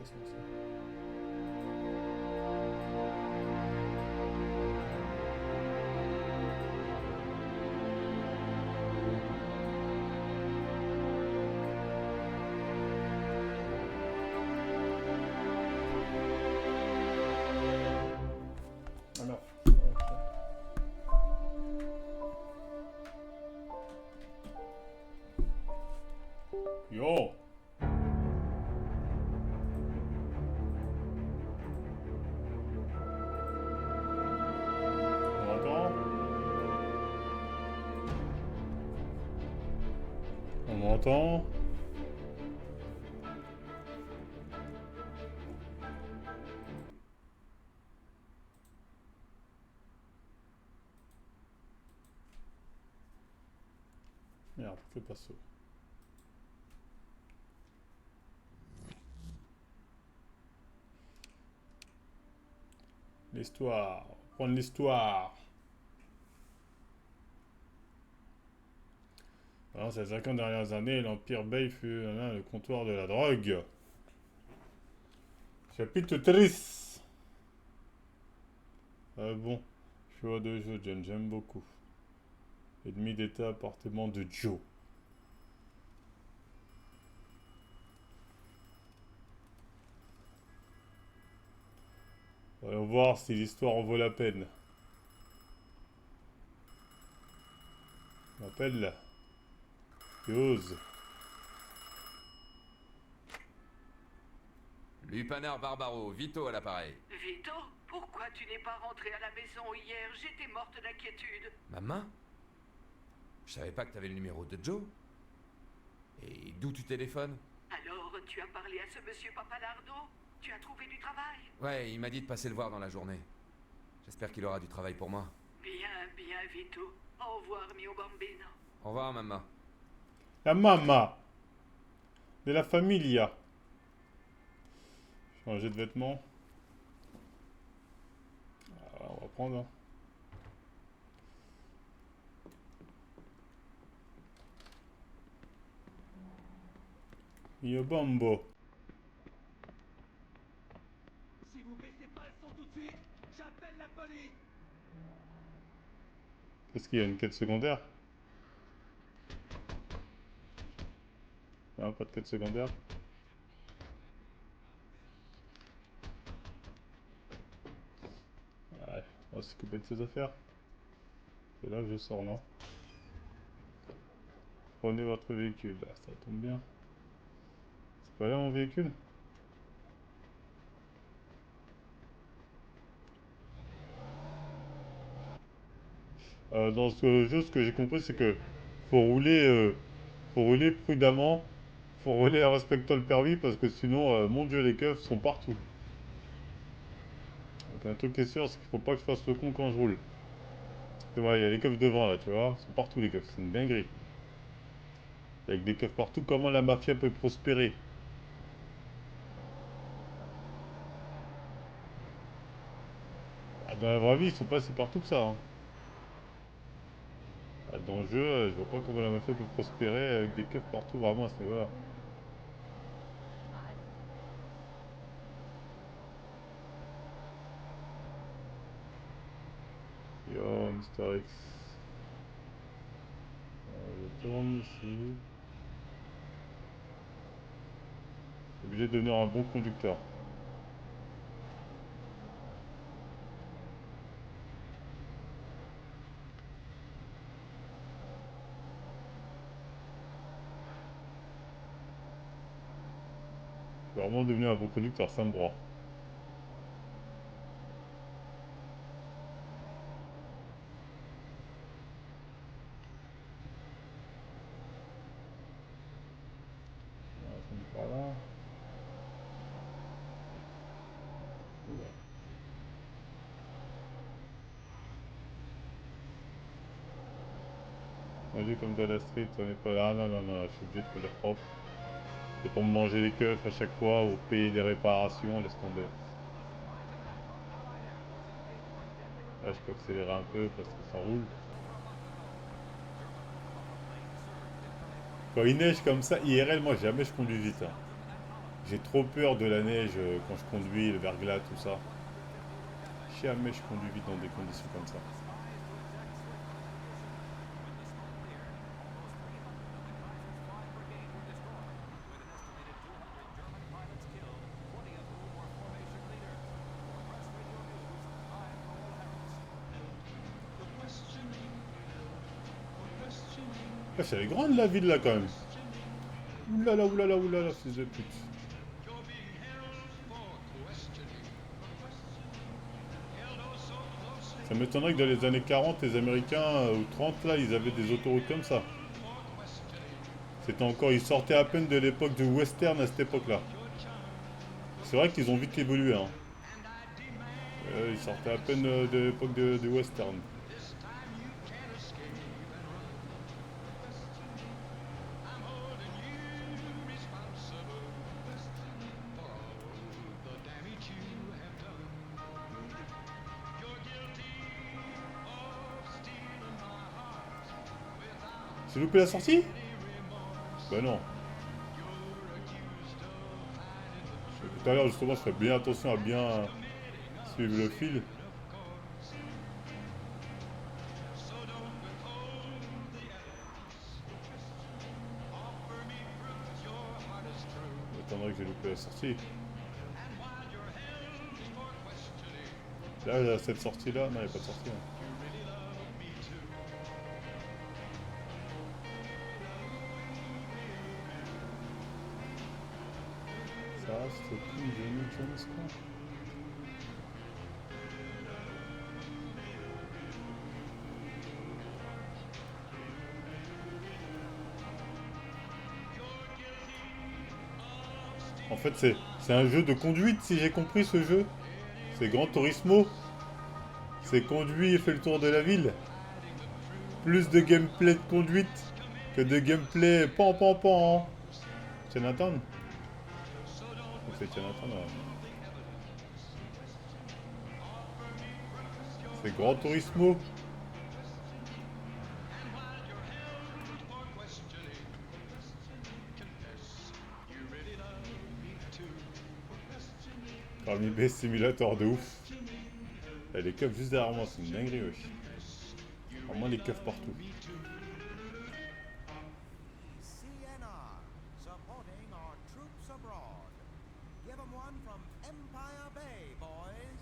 ça se lance. Alors, yo! On m'entend? On m'entend? Merde, fais pas ça. L'histoire. Prendre l'histoire. Alors, ces 50 dernières années, l'Empire Bay fut le comptoir de la drogue. Chapitre 13. Bon, choix de jeu, John, j'aime beaucoup. Ennemi d'état, appartement de Joe. Voyons voir si l'histoire en vaut la peine. On m'appelle Yose. Lupanar Barbaro, Vito à l'appareil. Vito, pourquoi tu n'es pas rentré à la maison hier? J'étais morte d'inquiétude. Maman? Je savais pas que t'avais le numéro de Joe. Et d'où tu téléphones? Alors, tu as parlé à ce monsieur Papalardo? Tu as trouvé du travail? Ouais, il m'a dit de passer le voir dans la journée. J'espère qu'il aura du travail pour moi. Bien, bien, Vito. Au revoir, mio bambino. Au revoir, maman. La mama de la familia. Changer de vêtements. Ah, on va prendre. Hein. Yo Bambo. Si vous baissez pas le son tout de suite, j'appelle la police. Qu'est-ce qu'il y a, une quête secondaire? Non, pas de quête secondaire. Ouais, on va s'occuper de ses affaires. Et là, je sors là. Prenez votre véhicule. Là, ça tombe bien. C'est pas là mon véhicule? Dans ce jeu, ce que j'ai compris, c'est que faut rouler prudemment, faut rouler en respectant le permis parce que sinon, mon Dieu, les keufs sont partout. Donc un truc qui est sûr, c'est qu'il faut pas que je fasse le con quand je roule. C'est vrai, il y a les keufs devant là, tu vois, ils sont partout les keufs, c'est une dinguerie. Avec des keufs partout, comment la mafia peut prospérer? Ah, dans la vraie vie, ils sont pas si partout que ça. Hein. Ah, dans le jeu, je vois pas comment la mafia peut prospérer avec des keufs partout vraiment à ce niveau-là. Yo, Mister X. Je tourne ici. Obligé de devenir un bon conducteur. Je vais vraiment devenir un bon conducteur, ça me droit. On va prendre par là. On dit comme dans la street, on n'est pas là. Ah non, non, non, je suis obligé de faire propre. C'est pour me manger les keufs à chaque fois ou payer des réparations, laisse tomber. Là, je peux accélérer un peu parce que ça roule. Quand il neige comme ça, IRL, moi jamais je conduis vite. Hein. J'ai trop peur de la neige quand je conduis, le verglas, tout ça. Jamais je conduis vite dans des conditions comme ça. Wesh, elle est grande la ville là quand même. Oulala, oulala, oulala, fils de pute. Ça m'étonnerait que dans les années 40, les Américains, ou 30 là, ils avaient des autoroutes comme ça. C'était encore, ils sortaient à peine de l'époque du western à cette époque-là. C'est vrai qu'ils ont vite évolué, hein. Ils sortaient à peine de l'époque de western. J'ai loupé la sortie? Bah non. Tout à l'heure, justement, je fais bien attention à bien suivre le fil. J'attendrai que j'ai loupé la sortie. Là, cette sortie-là, non, il n'y a pas de sortie, hein. Ça, c'est tout, Johnny Jones, quoi. En fait, c'est un jeu de conduite, si j'ai compris ce jeu. C'est Gran Turismo. C'est conduit et fait le tour de la ville. Plus de gameplay de conduite que de gameplay pan pan pan. Chinatown? C'est Chinatown, ouais. C'est Gran Turismo. Parmi B Simulator de ouf. Et les keufs juste derrière moi, c'est une dinguerie, wesh. Vraiment les keufs partout. CNR, supporting our troops abroad. Give 'em one from Empire Bay, boys.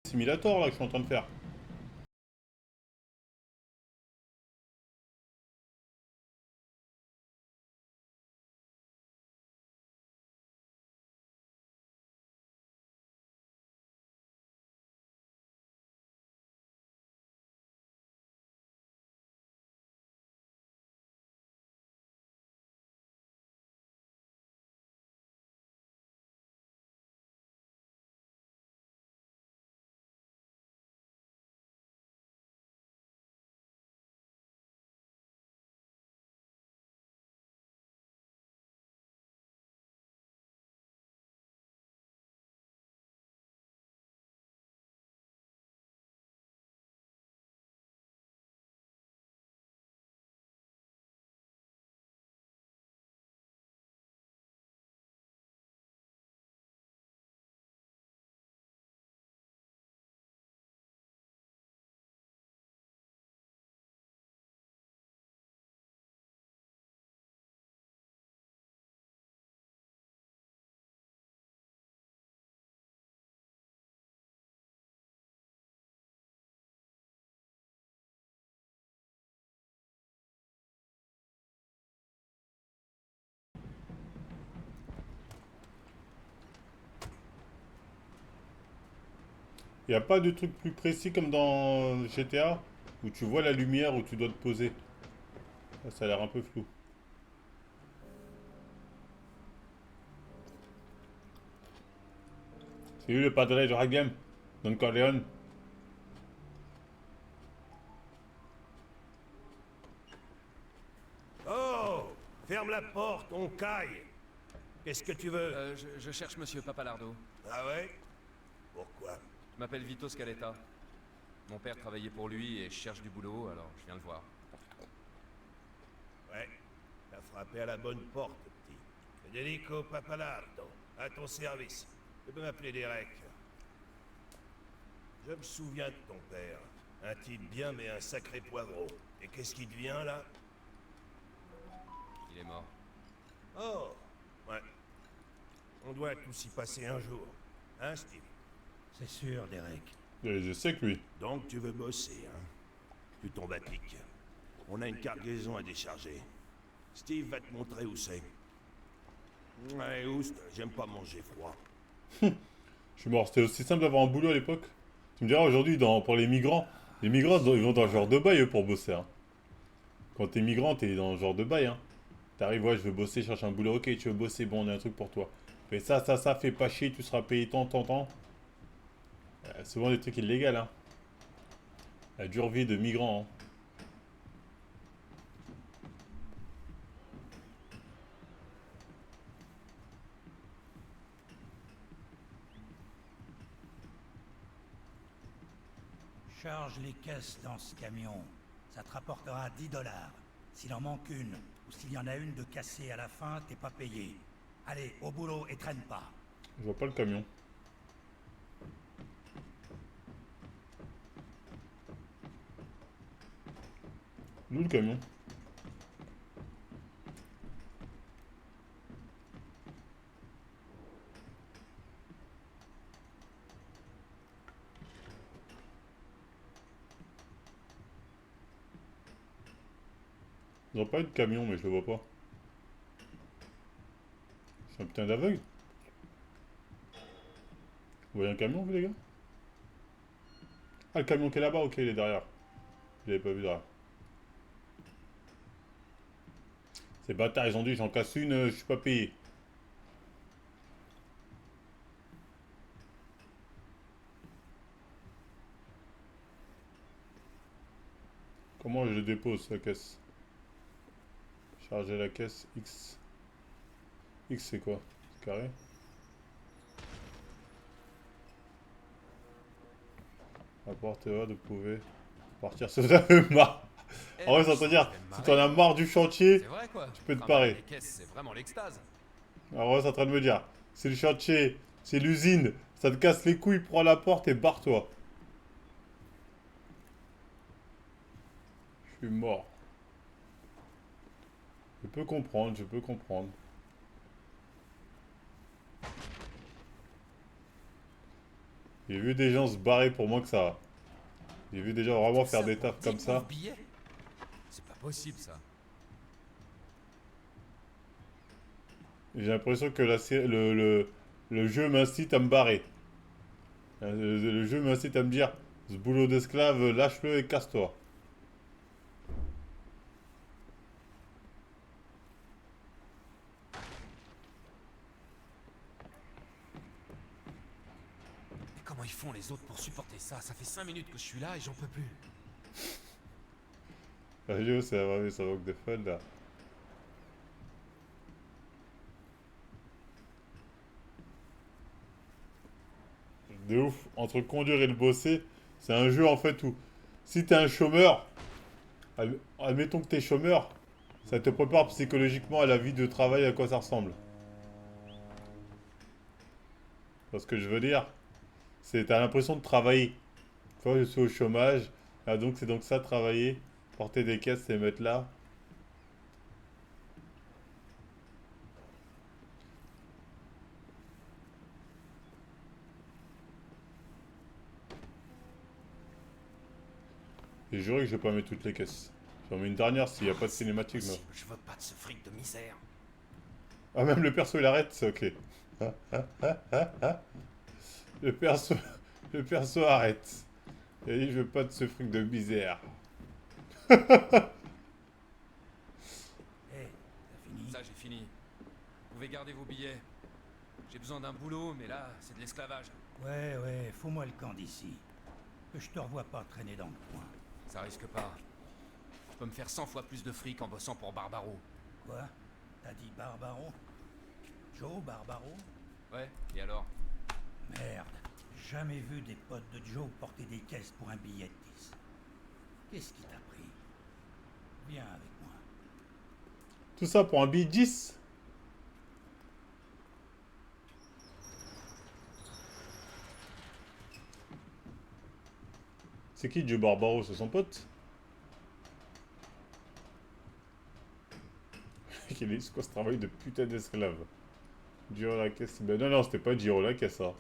Simulator là que je suis en train de faire. Il n'y a pas de truc plus précis comme dans GTA où tu vois la lumière où tu dois te poser. Ça a l'air un peu flou. C'est lui le padre de Ragam, Don Corleone. Oh! Ferme la porte, on caille! Qu'est-ce que tu veux? Je cherche Monsieur Papalardo. Ah ouais? Pourquoi? Je m'appelle Vito Scaletta. Mon père travaillait pour lui et je cherche du boulot, alors je viens le voir. Ouais, t'as frappé à la bonne porte, petit. Federico Papalardo, à ton service. Tu peux m'appeler Derek. Je me souviens de ton père. Un type bien, mais un sacré poivreau. Et qu'est-ce qui devient, là? Il est mort. Oh! Ouais. On doit tous y passer un jour. Hein, Steve? C'est sûr, Derek. Et je sais que lui. Donc tu veux bosser, hein? Tu tombes à pic. On a une cargaison à décharger. Steve va te montrer où c'est. Ouais, oust, j'aime pas manger froid. Je suis mort. C'était aussi simple d'avoir un boulot à l'époque. Tu me diras aujourd'hui pour les migrants. Les migrants ils vont dans le genre de bail eux pour bosser. Hein. Quand t'es migrant, t'es dans le genre de bail. Hein. T'arrives, ouais, je veux bosser, je cherche un boulot. Ok, tu veux bosser, bon, on a un truc pour toi. Fais ça, fais pas chier, tu seras payé tant. Souvent des trucs illégaux, hein. La dure vie de migrants, hein. Charge les caisses dans ce camion. Ça te rapportera 10 $. S'il en manque une, ou s'il y en a une de cassée à la fin, t'es pas payé. Allez, au boulot et traîne pas. Je vois pas le camion. D'où le camion? Je vois pas de camion, mais je le vois pas. C'est un putain d'aveugle. Vous voyez un camion, vous, les gars? Ah, le camion qui est là-bas, ok, il est derrière. Je l'avais pas vu derrière. Ces bâtards, ils ont dit, j'en casse une, je suis pas payé. Comment je dépose la caisse? Charger la caisse, X. X c'est quoi? C'est carré? La porte est haute, vous pouvez partir si vous avez marre. En vrai, ça veut dire, si t'en as marre du chantier, C'est vrai quoi? tu peux te Travailler parer. les caisses, c'est vraiment l'extase. En vrai, c'est en train de me dire, c'est le chantier, c'est l'usine, ça te casse les couilles, prends la porte et barre-toi. Je suis mort. Je peux comprendre, je peux comprendre. J'ai vu des gens se barrer pour moins que ça. J'ai vu des gens vraiment faire Ça des pour tafs 10 comme ça. pauvres billets. C'est pas possible ça. J'ai l'impression que le jeu m'incite à me barrer. Le jeu m'incite à me dire, ce boulot d'esclave, lâche-le et casse-toi. Mais comment ils font les autres pour supporter ça? Ça fait 5 minutes que je suis là et j'en peux plus. La vidéo, c'est vrai, ça manque de fun là. De ouf, entre conduire et le bosser, c'est un jeu en fait où si t'es un chômeur, admettons que t'es chômeur, ça te prépare psychologiquement à la vie de travail, à quoi ça ressemble. Parce que je veux dire, c'est t'as l'impression de travailler. Toi, je suis au chômage, ah, donc c'est donc ça travailler, porter des caisses et mettre là. Et juré que je vais pas mettre toutes les caisses. J'en mets une dernière s'il n'y a pas de cinématique. Non. Je veux pas de ce fric de misère. Ah, même le perso il arrête, c'est ok. Le perso, le perso arrête. Il a dit je veux pas de ce fric de misère. Hé, t'as fini? Ça, j'ai fini. Vous pouvez garder vos billets. J'ai besoin d'un boulot, mais là, c'est de l'esclavage. Ouais, fous-moi le camp d'ici. Que je te revois pas traîner dans le coin. Ça risque pas. Je peux me faire 100 fois plus de fric en bossant pour Barbaro. Quoi? T'as dit Barbaro? Joe Barbaro? Ouais, et alors? Merde, jamais vu des potes de Joe porter des caisses pour un billet de 10. Qu'est-ce qui t'a pris? Viens avec moi. Tout ça pour un billet 10. C'est qui Joe Barbaro? C'est son pote? C'est quoi ce travail de putain d'esclave? Giro la caisse. Ben non, c'était pas Giro la caisse, ça.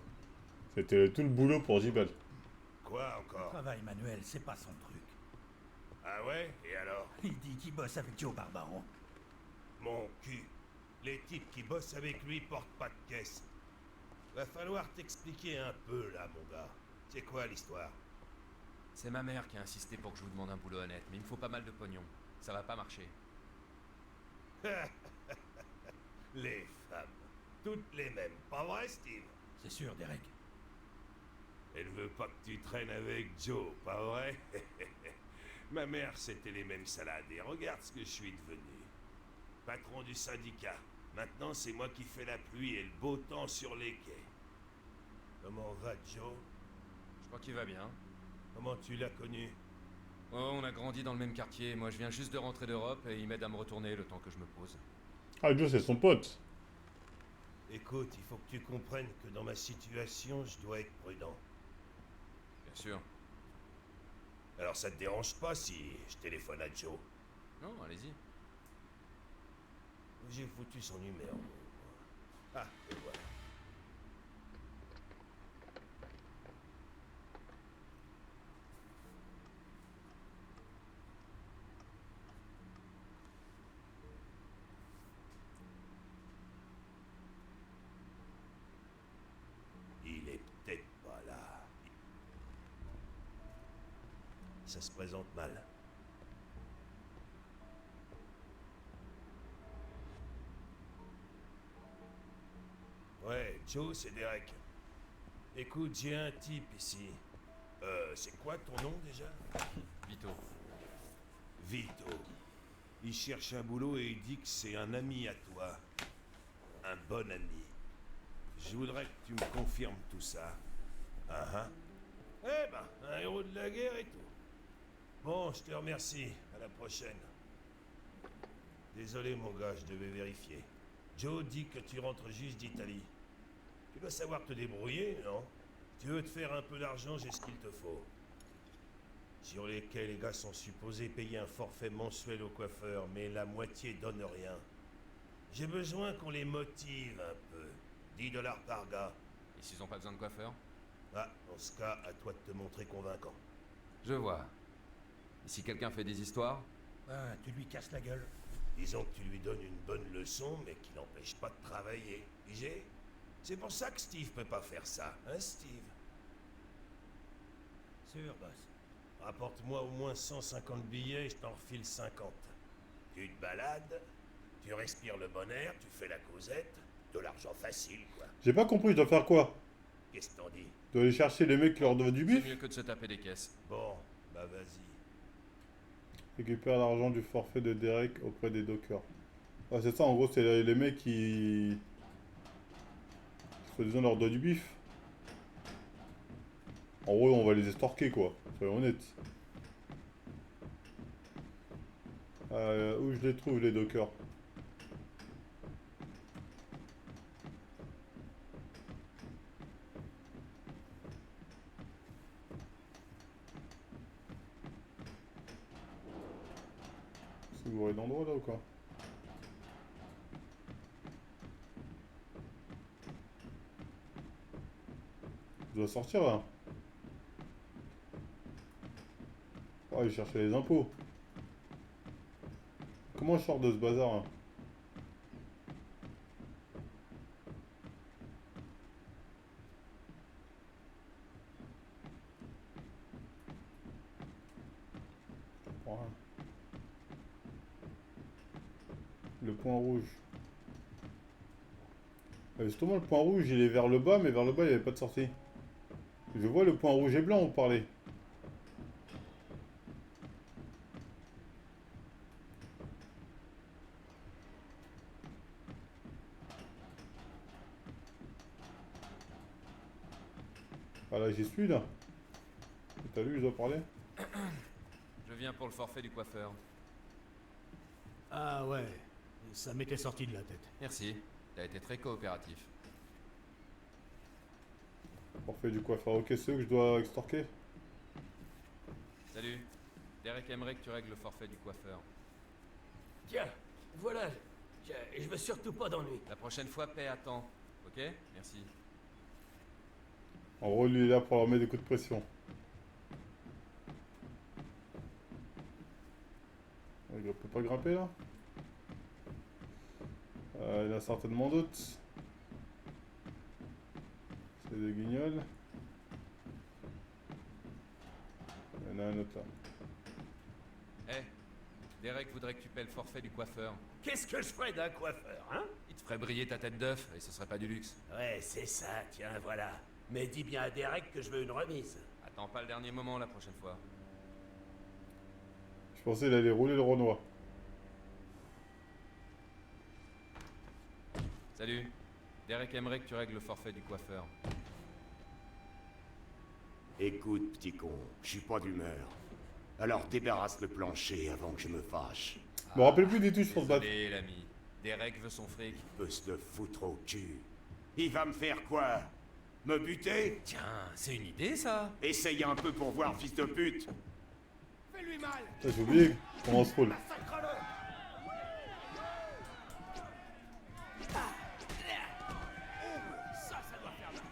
C'était tout le boulot pour Jibal. Quoi encore? Travail manuel, c'est pas son truc. Ah ouais? Et alors? Il dit qu'il bosse avec Joe Barbaro. Mon cul. Les types qui bossent avec lui portent pas de caisse. Va falloir t'expliquer un peu là, mon gars. C'est quoi l'histoire? C'est ma mère qui a insisté pour que je vous demande un boulot honnête, mais il me faut pas mal de pognon. Ça va pas marcher. Les femmes. Toutes les mêmes. Pas vrai, Steve? C'est sûr, Derek. Elle veut pas que tu traînes avec Joe, pas vrai? Ma mère, c'était les mêmes salades. Et regarde ce que je suis devenu. Patron du syndicat. Maintenant, c'est moi qui fais la pluie et le beau temps sur les quais. Comment va Joe? Je crois qu'il va bien. Comment tu l'as connu? Oh, on a grandi dans le même quartier. Moi, je viens juste de rentrer d'Europe et il m'aide à me retourner le temps que je me pose. Ah, Joe, c'est son pote. Écoute, il faut que tu comprennes que dans ma situation, je dois être prudent. Bien sûr. Alors ça te dérange pas si je téléphone à Joe? Non, allez-y. J'ai foutu son numéro. Ah, et voilà. Il est peut-être pas là. Ça se présente mal. Ouais, Joe, c'est Derek. Écoute, j'ai un type ici. C'est quoi ton nom déjà? Vito. Vito. Il cherche un boulot et il dit que c'est un ami à toi. Un bon ami. Je voudrais que tu me confirmes tout ça. Ah ah. Eh ben, un héros de la guerre et tout. Bon, je te remercie. À la prochaine. Désolé mon gars, je devais vérifier. Joe dit que tu rentres juste d'Italie. Tu dois savoir te débrouiller, non? Tu veux te faire un peu d'argent, j'ai ce qu'il te faut. Sur lesquels les gars sont supposés payer un forfait mensuel au coiffeur, mais la moitié donne rien. J'ai besoin qu'on les motive un peu. 10 $ par gars. Et s'ils ont pas besoin de coiffeur? Ah, dans ce cas, à toi de te montrer convaincant. Je vois. Et si quelqu'un fait des histoires? Ben, tu lui casses la gueule. Disons que tu lui donnes une bonne leçon, mais qui n'empêche pas de travailler. Pigé? C'est pour ça que Steve peut pas faire ça, hein, Steve? Sûr, boss. Rapporte-moi au moins 150 billets et je t'en refile 50. Tu te balades, tu respires le bon air, tu fais la causette, de l'argent facile, quoi. J'ai pas compris, je dois faire quoi? Qu'est-ce que t'en dis? Je dois aller chercher les mecs qui leur doivent du C'est bif? mieux que de se taper des caisses. Bon, bah vas-y. Récupère l'argent du forfait de Derek auprès des dockers. Ah, c'est ça, en gros, c'est les mecs qui... soi-disant leur doigt du bif. En gros, on va les estorquer, quoi. Soyons honnêtes. Où je les trouve, les dockers? C'est bourré d'endroits, là, ou quoi? Je dois sortir, là. Oh, il cherchait les impôts. Comment je sors de ce bazar, hein? Je comprends rien. Le point rouge. Justement, le point rouge, il est vers le bas, mais vers le bas, il n'y avait pas de sortie. Je vois le point rouge et blanc, vous parlez. Ah là, j'y suis, là. T'as vu, je dois parler? Je viens pour le forfait du coiffeur. Ah ouais, ça m'était sorti de la tête. Merci. T'as été très coopératif. Forfait du coiffeur. Ok, c'est eux que je dois extorquer? Salut. Derek aimerait que tu règles le forfait du coiffeur. Tiens, voilà, je veux surtout pas d'ennui. La prochaine fois, paie à temps. Ok? Merci. En gros, lui, il est là pour leur mettre des coups de pression. Il peut pas grimper, là? Il y en a certainement d'autres. C'est des guignols. Il y en a un autre là. Eh, Derek voudrait que tu paies le forfait du coiffeur. Qu'est-ce que je ferais d'un coiffeur, hein? Il te ferait briller ta tête d'œuf et ce serait pas du luxe. Ouais, c'est ça, tiens, voilà. Mais dis bien à Derek que je veux une remise. Attends pas le dernier moment la prochaine fois. Je pensais qu'il allait rouler le Renoir. Salut. Derek aimerait que tu règles le forfait du coiffeur. Écoute, petit con, je suis pas d'humeur. Alors débarrasse le plancher avant que je me fâche. Je me rappelle plus des touches pour se battre. Désolé, l'ami. Derek veut son fric. Peut se le foutre au cul. Il va me faire quoi? Me buter? Tiens, c'est une idée, ça. Essaye un peu pour voir, fils de pute. Fais-lui mal! Putain, j'ai oublié comment on se roule. Massacre-le! Ça doit faire mal.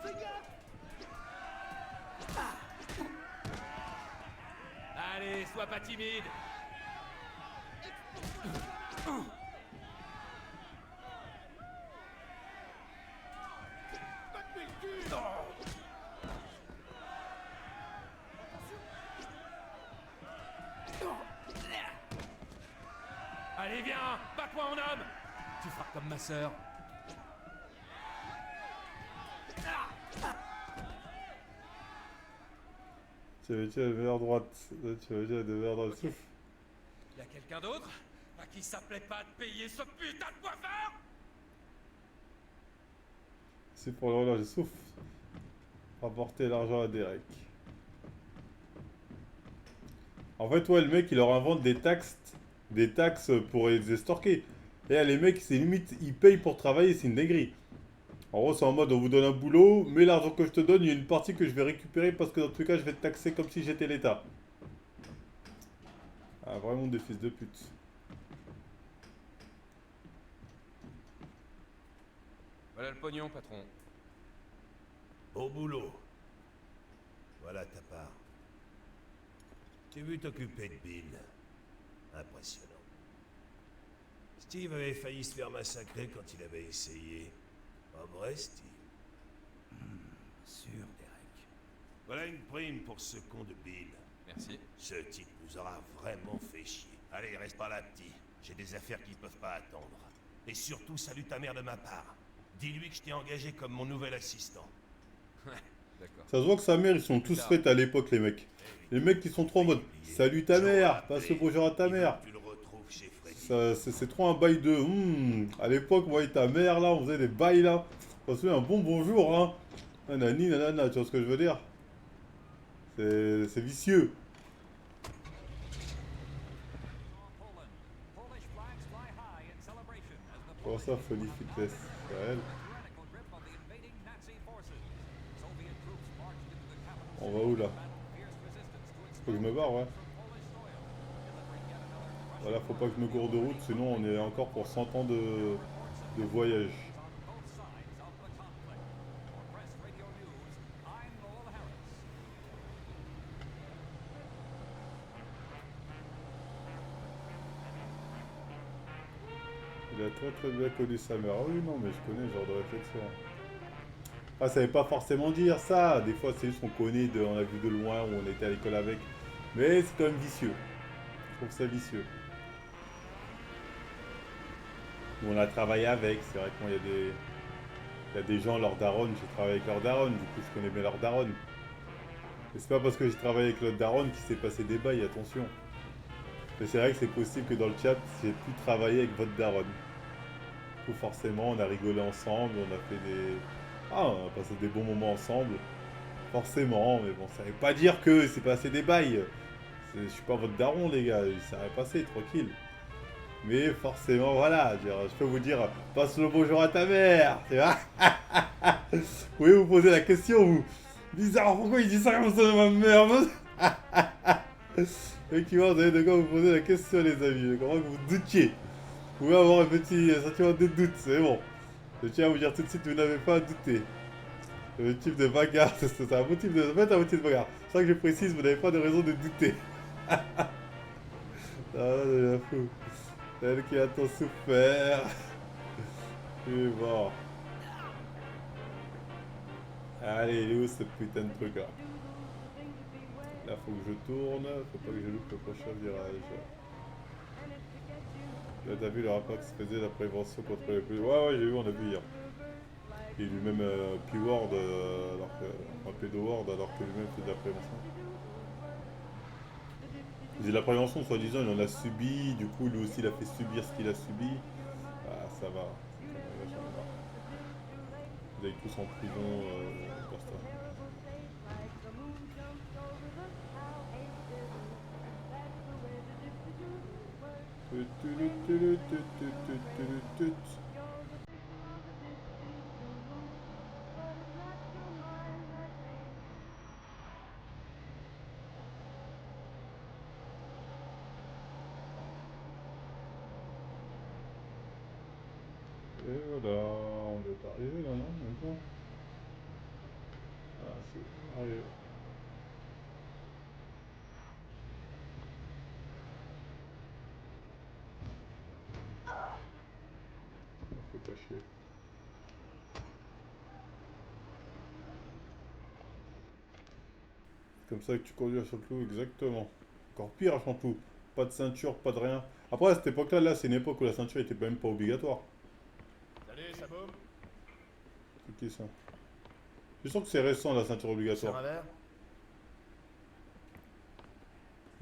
Fais gaffe! Allez, sois pas timide. Allez, viens, bats-toi en homme. Tu feras comme ma sœur. Tu avais dit la vers droite. Là, tu avais dit la vers droite. Souffle. Y a quelqu'un d'autre à qui ça plaît pas de payer ce putain de coiffeur? C'est pour le relâche. Souffle. Rapporter l'argent à Derek. En fait, ouais, le mec, il leur invente des taxes pour les estorquer. Et là, les mecs, c'est limite, ils payent pour travailler, c'est une dinguerie. En gros, c'est en mode, on vous donne un boulot, mais l'argent que je te donne, il y a une partie que je vais récupérer parce que dans tous les cas, je vais te taxer comme si j'étais l'État. Ah, vraiment des fils de pute. Voilà le pognon, patron. Au boulot. Voilà ta part. J'ai vu t'occuper de Bill. Impressionnant. Steve avait failli se faire massacrer quand il avait essayé. Pas vrai, Steve? Sûr, Derek. Voilà une prime pour ce con de Bill. Merci. Ce type nous aura vraiment fait chier. Allez, reste pas là, petit. J'ai des affaires qui peuvent pas attendre. Et surtout, salue ta mère de ma part. Dis-lui que je t'ai engagé comme mon nouvel assistant. D'accord. Ça se voit que sa mère, ils sont tous faits à l'époque, les mecs. Les mecs qui sont trop en mode salut ta mère, passe le bonjour à ta mère. Tu le retrouves chez Freddy. C'est trop un bail de. À l'époque, moi et ta mère, là, on faisait des bails là. On se fait un bon bonjour, hein. Nanani, nanana, tu vois ce que je veux dire? C'est vicieux. Comment ça, Folie Fitness? C'est réel. On va où là? Faut que je me barre, ouais. Voilà, faut pas que je me cours de route, sinon on est encore pour 100 ans de voyage. Il a très bien connu sa mère. Ah oui, non, mais je connais ce genre de réflexion. Ah, ça veut pas forcément dire ça. Des fois, c'est juste qu'on connaît, on a vu de loin, ou on était à l'école avec. Mais c'est quand même vicieux. Je trouve ça vicieux. Ou on a travaillé avec. C'est vrai qu'il y a des gens, leur daronne, j'ai travaillé avec leur daronne. Du coup, je connais bien leur daronne. Et c'est pas parce que j'ai travaillé avec leur daronne qu'il s'est passé des bails, attention. Mais c'est vrai que c'est possible que dans le chat, j'ai pu travailler avec votre daronne. Du coup, forcément, on a rigolé ensemble, on a fait des... Ah, on a passé des bons moments ensemble. Forcément, mais bon, ça veut pas dire que c'est passé des bails. Je suis pas votre daron, les gars, ça va passer, tranquille. Mais forcément, voilà, je peux vous dire, passe le bonjour à ta mère, tu vois. Vous pouvez vous poser la question, vous. Bizarre, pourquoi il dit ça comme ça de ma mère? Effectivement, vous avez de quoi vous poser la question, les amis. Je comprends que vous doutiez. Vous pouvez avoir un petit sentiment de doute, c'est bon. Je tiens à vous dire tout de suite, vous n'avez pas à douter. Le type de bagarre, c'est un motif de bagarre. C'est ça que je précise, vous n'avez pas de raison de douter. Ah, c'est la fou. Elle qui a tant souffert. Et bon. Allez, il est où ce putain de truc là? Là, faut que je tourne, faut pas que je loupe le prochain virage. Là, t'as vu le rapport qui se faisait la prévention contre les plus. Ouais, j'ai vu, on a vu hier. Il est lui-même P-Word, Pédo-Word, alors que lui-même fait de la prévention. Il faisait de la prévention, soi-disant, il en a subi, du coup, lui aussi, il a fait subir ce qu'il a subi. Ah, ça va. Ils aillent tous en prison pour ça. Et voilà, on est arrivé là, non? Même pas. Ah, c'est arrivé. Faut pas chier. Comme ça que tu conduis à Chanteloup, exactement. Encore pire à Chanteloup. Pas de ceinture, pas de rien. Après, à cette époque-là, là, c'est une époque où la ceinture était même pas obligatoire. Salut, ça boum? C'est qui ça? Je suis sûr que c'est récent, la ceinture obligatoire. C'est un verre?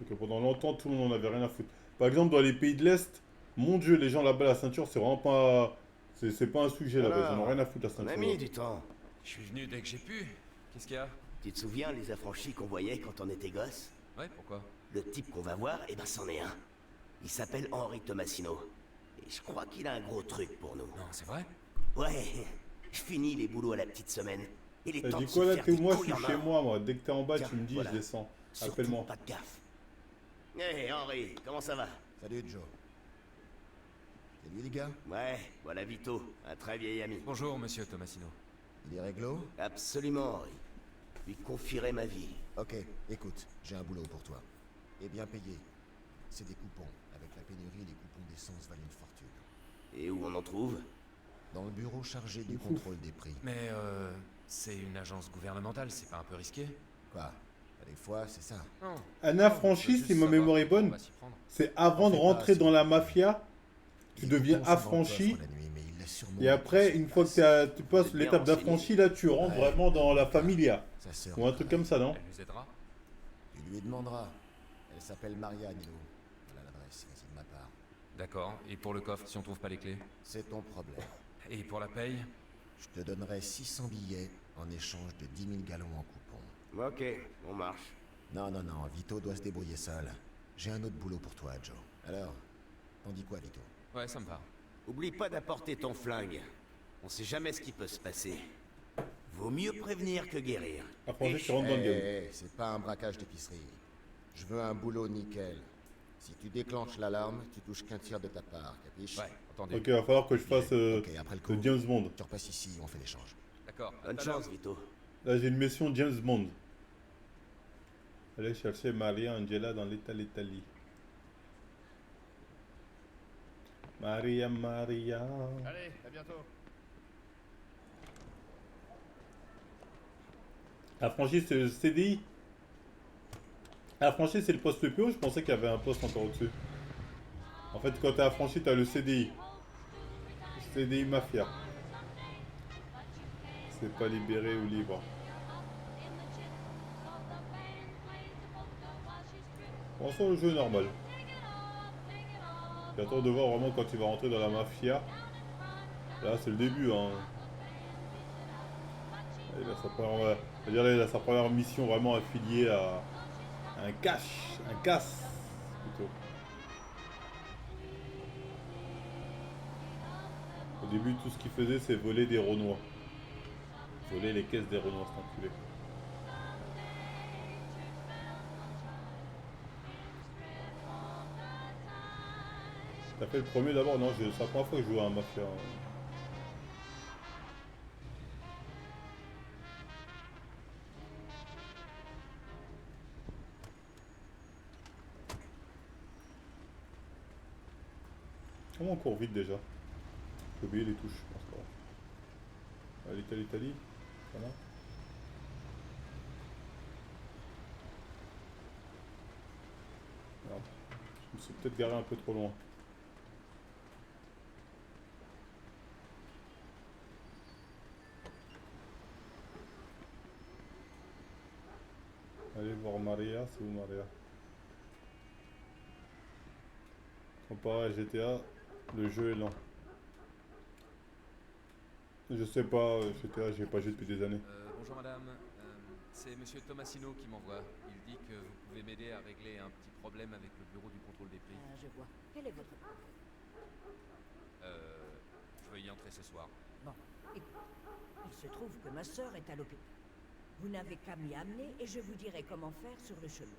Et que pendant longtemps, tout le monde n'en avait rien à foutre. Par exemple, dans les pays de l'Est, mon Dieu, les gens là-bas, la ceinture, c'est vraiment pas... C'est pas un sujet là-bas, ils en ont rien à foutre, la On ceinture. a mis du temps. Je suis venu dès que j'ai pu. Qu'est-ce qu'il y a? Tu te souviens les affranchis qu'on voyait quand on était gosse? Ouais, pourquoi? Le type qu'on va voir, eh ben c'en est un. Il s'appelle Henri Tomasino. Et je crois qu'il a un gros truc pour nous. Non, c'est vrai? Ouais, je finis les boulots à la petite semaine. Il est T'as temps dit de quoi se là faire que des moi je couilles suis en chez or. moi, Dès que t'es en bas, Tiens, tu me dis, voilà. je descends. Surtout Appelle-moi. pas de gaffe. Hé Henri, comment ça va? Salut Joe. C'est lui, les gars? Ouais, voilà Vito, un très vieil ami. Bonjour, monsieur Tomasino. Il est réglo? Absolument, Henri. Lui confierai ma vie. Ok, écoute, j'ai un boulot pour toi. Et bien payé. C'est des coupons. Avec la pénurie, les coupons d'essence valent une fortune. Et où on en trouve? Dans le bureau chargé du contrôle des prix. Mais c'est une agence gouvernementale, c'est pas un peu risqué? Quoi? Des fois, c'est ça. Non. Un affranchi, si ma mémoire est bonne, c'est avant de rentrer dans la mafia, tu deviens affranchi. Et après, une fois que tu passes l'étape d'affranchi, là, tu rentres vraiment dans la familia. Ou un truc comme ça, non? Elle nous aidera? Tu lui demanderas. Elle s'appelle Maria Nilo. Voilà l'adresse, vas-y de ma part. D'accord. Et pour le coffre, si on trouve pas les clés? C'est ton problème. Et pour la paye? Je te donnerai 600 billets en échange de 10 000 gallons en coupons. Ok, on marche. Non, Vito doit se débrouiller seul. J'ai un autre boulot pour toi, Joe. Alors, t'en dis quoi, Vito? Ouais, ça me va. Oublie pas d'apporter ton flingue. On sait jamais ce qui peut se passer. Vaut mieux prévenir que guérir. Affranchi, tu rentres dans le game. C'est pas un braquage d'épicerie. Je veux un boulot nickel. Si tu déclenches l'alarme, tu touches qu'un tiers de ta part, capiche? Ouais, entendu. Ok, va falloir que je fasse après le coup, le James Bond. tu repasses ici, on fait l'échange. D'accord. Bonne chance, Vito. Là, j'ai une mission James Bond. Allez chercher Maria Angela dans l'Italie. Maria. Allez, à bientôt. Affranchi, c'est le CDI. Affranchi, c'est le poste le plus haut. Je pensais qu'il y avait un poste encore au-dessus. En fait, quand t'es affranchi, t'as le CDI. CDI Mafia. C'est pas libéré ou libre. Pour l'instant, le jeu est normal. J'attends de voir vraiment quand il va rentrer dans la mafia. Là, c'est le début, hein. Il a sa première mission vraiment affiliée à un cash, un casse plutôt. Au début, tout ce qu'il faisait, c'est voler des Renois. Voler les caisses des Renois, c'est enculé. T'as fait le premier d'abord? Non, c'est la première fois que je joue à un mafia. Comment on court vite déjà? J'ai oublié les touches, je pense pas. Allez, l'Italie, voilà. Merde. Je me suis peut-être garé un peu trop loin. Allez voir Maria, c'est où Maria? Comparé à GTA, le jeu est lent. Je sais pas, GTA, j'ai pas joué depuis des années. Bonjour madame, c'est monsieur Tomasino qui m'envoie. Il dit que vous pouvez m'aider à régler un petit problème avec le bureau du contrôle des prix. Je vois. Quel est votre problème? Je veux y entrer ce soir. Bon, écoute, il se trouve que ma sœur est à l'hôpital. Vous n'avez qu'à m'y amener et je vous dirai comment faire sur le chemin.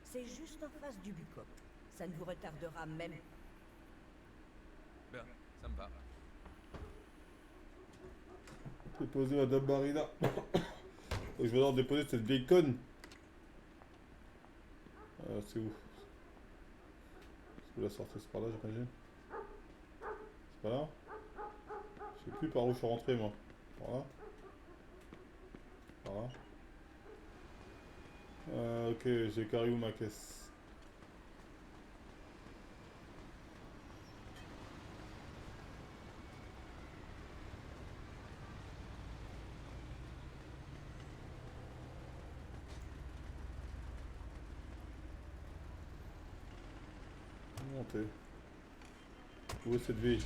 C'est juste en face du Bucop. Ça ne vous retardera même. Bien, ça me va. Déposer Madame Marina. Faut que je vais devoir déposer cette vieille conne. C'est où? Est-ce que la sortie c'est par là, j'imagine? C'est pas là? Je sais plus par où je suis rentré moi. Par là? Par là? Ok, j'ai carré où ma caisse? Monter. Où est cette vieille?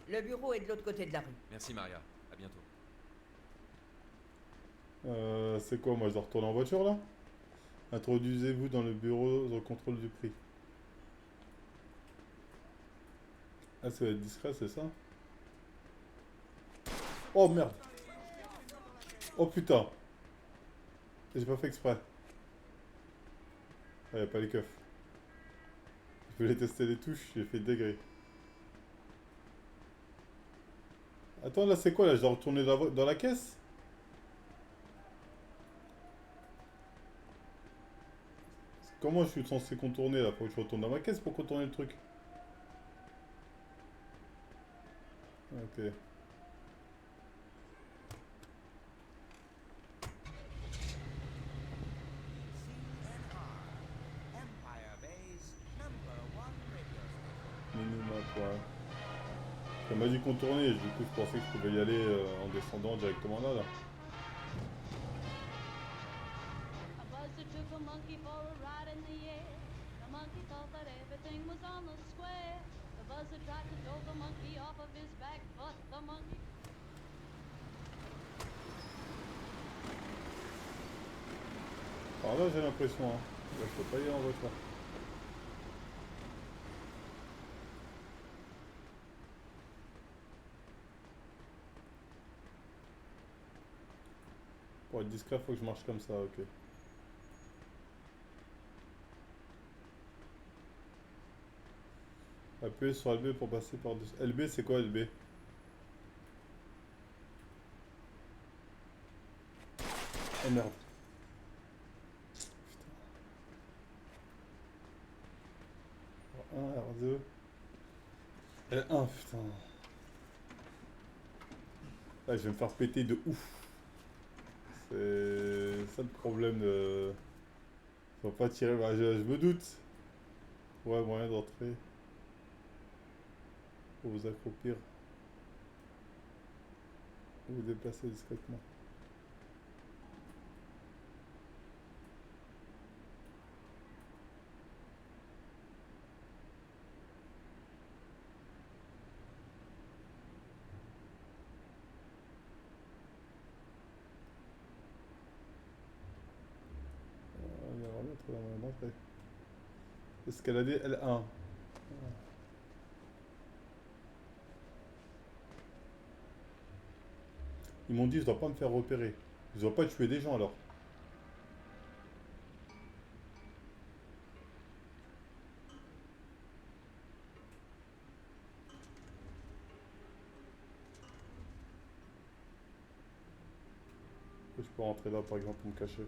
Le bureau est de l'autre côté de la rue. Merci Maria, à bientôt. C'est quoi, moi je dois retourner en voiture là? Introduisez-vous dans le bureau de contrôle du prix. Ah, ça va être discret, c'est ça? Oh merde! Oh putain! J'ai pas fait exprès. Ah, y'a pas les keufs. Je voulais tester les touches, j'ai fait degré. Attends, là c'est quoi là? Je dois retourner dans la caisse? Comment je suis censé contourner là? Faut que je retourne dans ma caisse pour contourner le truc. Ok. Minimum, ouais. Ça m'a dit contourner, du coup je pensais que je pouvais y aller en descendant directement là. Alors là j'ai l'impression, hein. Là, je peux pas y aller en voiture. Pour être discret, faut que je marche comme ça, ok. Appuyez sur LB pour passer par-dessus. LB, c'est quoi LB? Oh merde. Putain. R1, R2. L1, putain. Là, je vais me faire péter de ouf. C'est ça le problème de... Faut pas tirer... Bah, je me doute. Ouais, moyen d'entrer. Faut vous accroupir. Vous déplacer discrètement. On va remettre dans la moyen d'entrée. Escalader L1. Ils m'ont dit je dois pas me faire repérer. Je dois pas tuer des gens alors. Je peux rentrer là par exemple pour me cacher.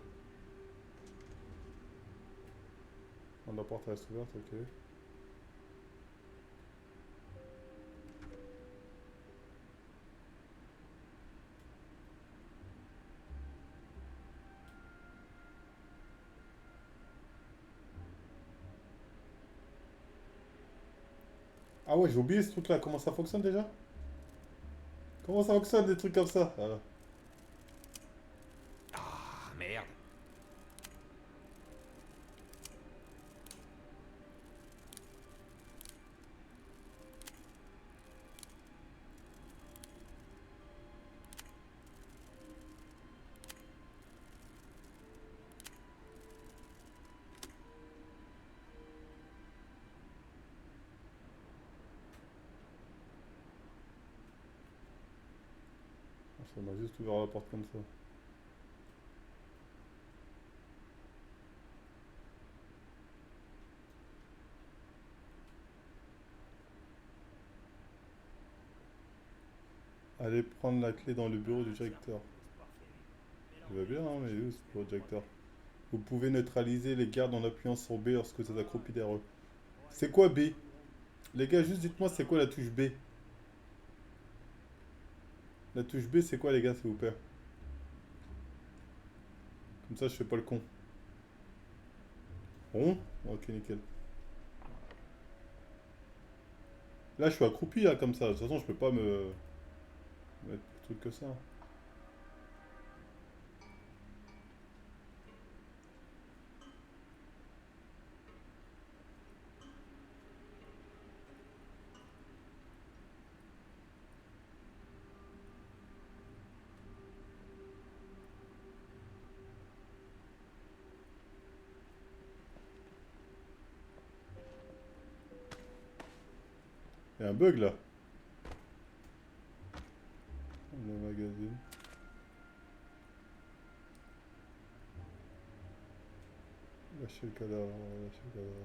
La porte reste ouverte, ok. Ah ouais, j'ai oublié ce truc là, comment ça fonctionne déjà? Comment ça fonctionne des trucs comme ça? Voilà. Ah, merde. Ça m'a juste ouvert la porte comme ça. Allez prendre la clé dans le bureau du directeur. Il va bien, hein, mais où ce bureau du directeur? Vous pouvez neutraliser les gardes en appuyant sur B lorsque vous êtes accroupi derrière eux. C'est quoi B? Les gars, juste dites-moi c'est quoi la touche B? La touche B, c'est quoi les gars, s'il vous plaît? Comme ça, je fais pas le con. Rond? Ok, nickel. Là, je suis accroupi, là, comme ça. De toute façon, je peux pas me... mettre plus de trucs que ça. Il y a un bug là. Le magazine. Lâchez le cadavre, lâchez le cadavre.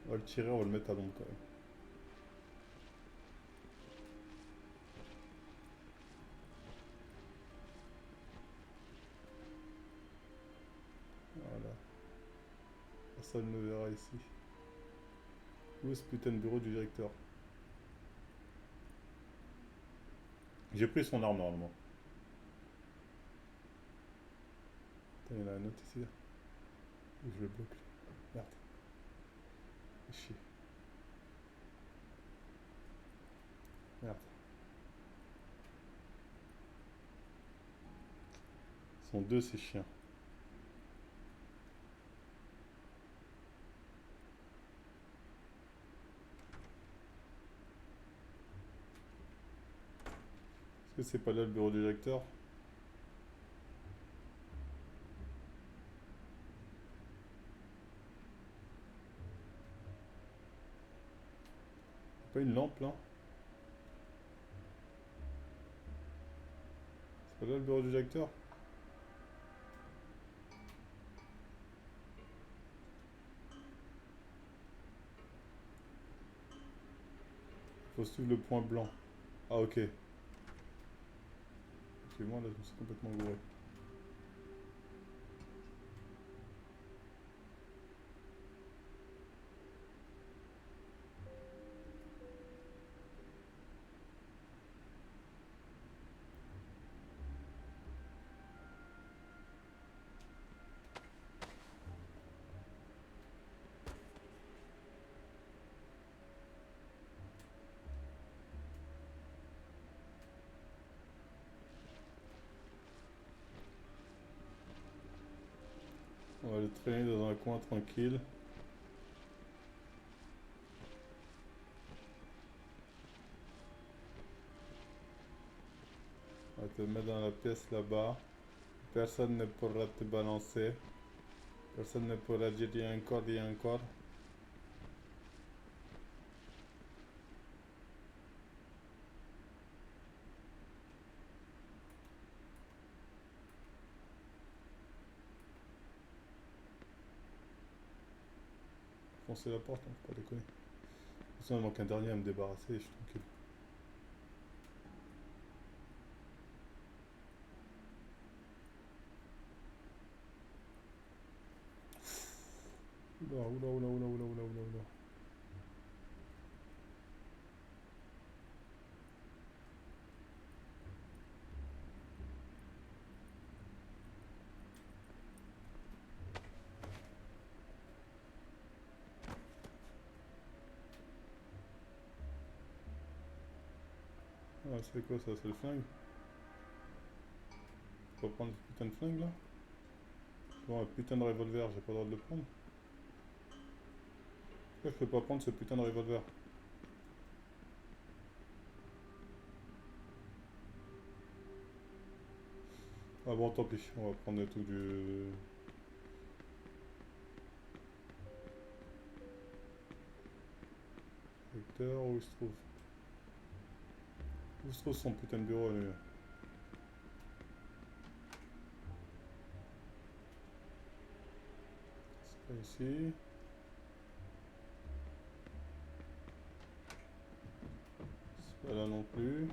On va le tirer, on va le mettre à l'ombre quand même. Voilà. Personne ne verra ici. Où est ce putain de bureau du directeur? J'ai pris son arme normalement. Putain, il y en a un autre ici. Je le bloque. Merde. Fais chier. Merde. Ils sont deux ces chiens. Est-ce que c'est pas là le bureau du directeur? Pas une lampe là? C'est pas là le bureau du directeur? Faut suivre le point blanc. Ah ok. Excusez-moi là je me suis complètement gouré. On va le traîner dans un coin tranquille. On va te mettre dans la pièce là-bas. Personne ne pourra te balancer. Personne ne pourra dire il y a encore, il y a encore. Foncer la porte, hein, faut pas déconner. De toute façon, il manque un dernier à me débarrasser et je suis tranquille. Oula, oula, oula, oula, oula, oula, oula, oula. Ah, c'est quoi ça? C'est le flingue? Je peux prendre ce putain de flingue là? Bon, un putain de revolver, j'ai pas le droit de le prendre. Pourquoi je peux pas prendre ce putain de revolver? Ah bon, tant pis, on va prendre le truc du... Vecteur, où il se trouve? Où se trouve son putain de bureau lui? C'est pas ici. C'est pas là non plus.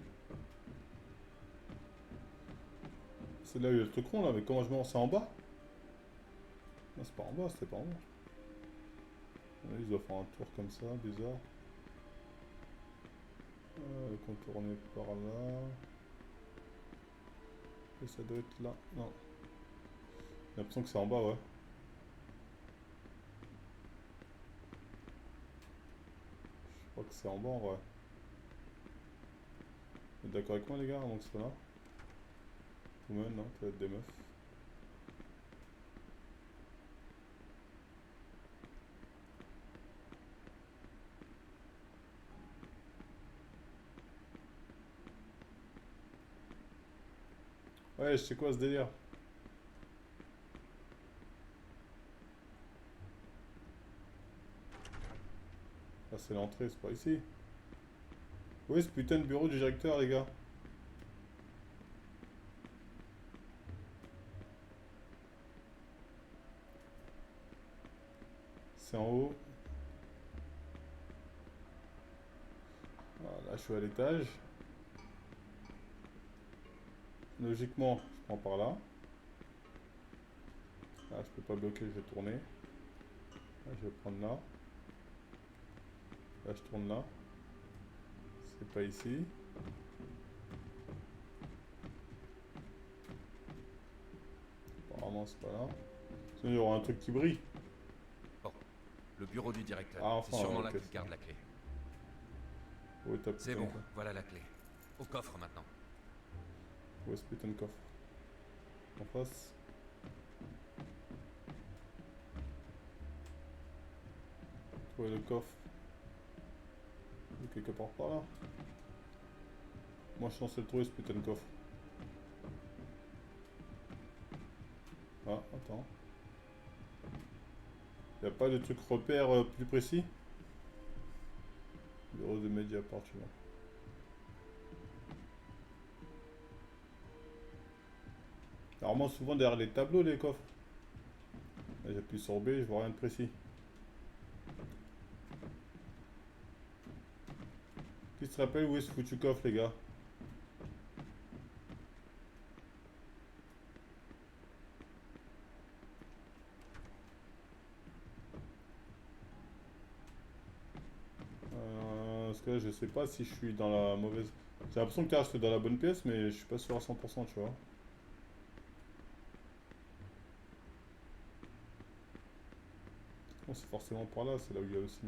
C'est là où il y a le truc rond là, mais comment je me rends? C'est en bas? Non, c'est pas en bas, c'était pas en bas. Ils doivent faire un tour comme ça, bizarre. Contourner par là. Et ça doit être là. Non. J'ai l'impression que c'est en bas, ouais. Je crois que c'est en bas en vrai. Vous êtes d'accord avec moi les gars, avant que ce soit là? Women, non, ça va être des meufs. Ouais, je sais quoi ce délire. Là, c'est l'entrée, c'est pas ici. Où est ce putain de bureau du directeur, les gars? C'est en haut. Voilà, je suis à l'étage. Logiquement, je prends par là. Là, je peux pas bloquer, je vais tourner. Là, je vais prendre là. Là, je tourne là. C'est pas ici. Apparemment, c'est pas là. Sinon, il y aura un truc qui brille. Bon, le bureau du directeur. Ah, enfin, c'est sûrement là ok, qu'il garde la clé. Ouais, t'as C'est putain bon, de- voilà la clé. Au coffre maintenant. Où est ce putain de coffre? En face. Trouver le coffre. Il est quelque part par là. Moi je suis censé le trouver ce putain de coffre. Ah, attends. Y'a pas de truc repère plus précis? Bureau de Mediapart, tu vois. Normalement, souvent derrière les tableaux, les coffres. Là, j'appuie sur B, je vois rien de précis. Qui se rappelle où est ce foutu coffre, les gars? Parce que là, je sais pas si je suis dans la mauvaise... J'ai l'impression que là, je suis dans la bonne pièce, mais je suis pas sûr à 100%, tu vois. Bon, c'est forcément par là, c'est là où il y a aussi.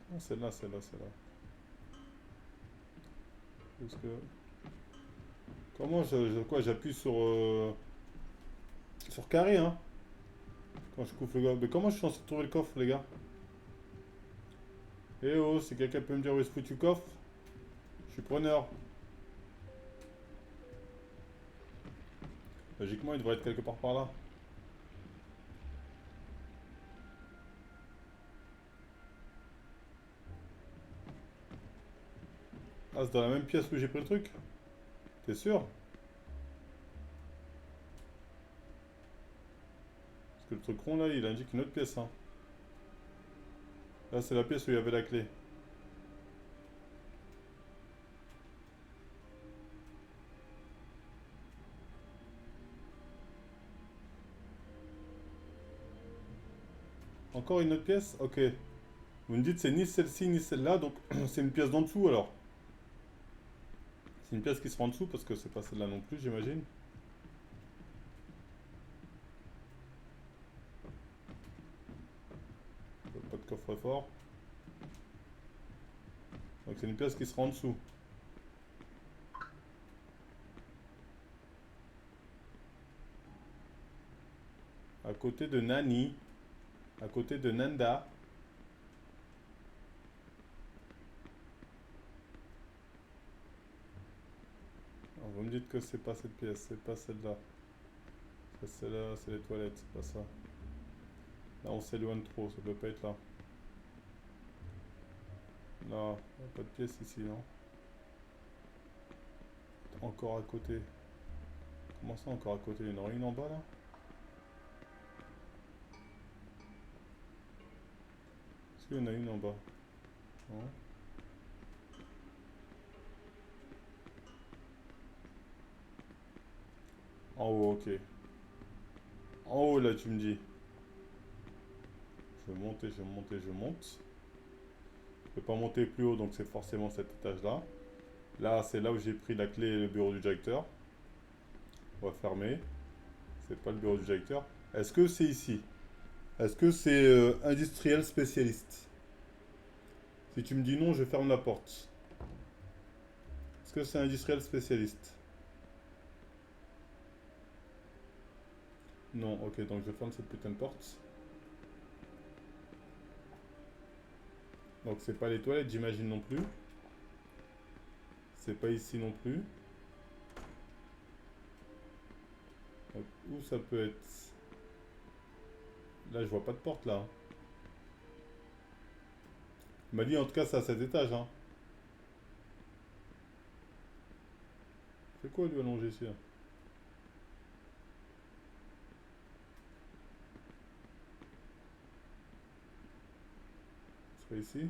Non, celle-là, celle-là, celle-là. Parce que... Comment quoi, j'appuie sur carré, hein? Quand je couvre le coffre. Mais comment je suis censé trouver le coffre, les gars? Eh oh, si quelqu'un peut me dire où est ce foutu coffre, je suis preneur. Logiquement, il devrait être quelque part par là. Ah, c'est dans la même pièce où j'ai pris le truc? T'es sûr? Parce que le truc rond là, il indique une autre pièce, hein. Là, c'est la pièce où il y avait la clé. Encore une autre pièce? Ok. Vous me dites c'est ni celle-ci ni celle-là, donc c'est une pièce d'en dessous alors. C'est une pièce qui sera en dessous parce que c'est pas celle-là non plus, j'imagine. Pas de coffre-fort. Donc c'est une pièce qui sera en dessous. À côté de Nani. À côté de Nanda. Alors, vous me dites que c'est pas cette pièce, c'est pas celle-là. C'est celle-là, c'est les toilettes, c'est pas ça. Là on s'éloigne trop, ça peut pas être là. Là, il n'y a pas de pièce ici, non? Encore à côté. Comment ça encore à côté? Il y en aura une en bas là? Est-ce qu'il y en a une en bas? Non. En haut, ok. En haut là tu me dis. Je vais monter, je vais monter, je monte. Je peux pas monter plus haut, donc c'est forcément cet étage là. Là c'est là où j'ai pris la clé et le bureau du directeur. On va fermer. C'est pas le bureau du directeur. Est-ce que c'est ici? Est-ce que c'est industriel spécialiste? Si tu me dis non, je ferme la porte. Est-ce que c'est industriel spécialiste? Non, ok, donc je ferme cette putain de porte. Donc c'est pas les toilettes, j'imagine non plus. C'est pas ici non plus. Donc, où ça peut être? Là, je vois pas de porte là. Il m'a dit en tout cas c'est à cet étage. Hein. C'est quoi lui allongé ici là? C'est ici?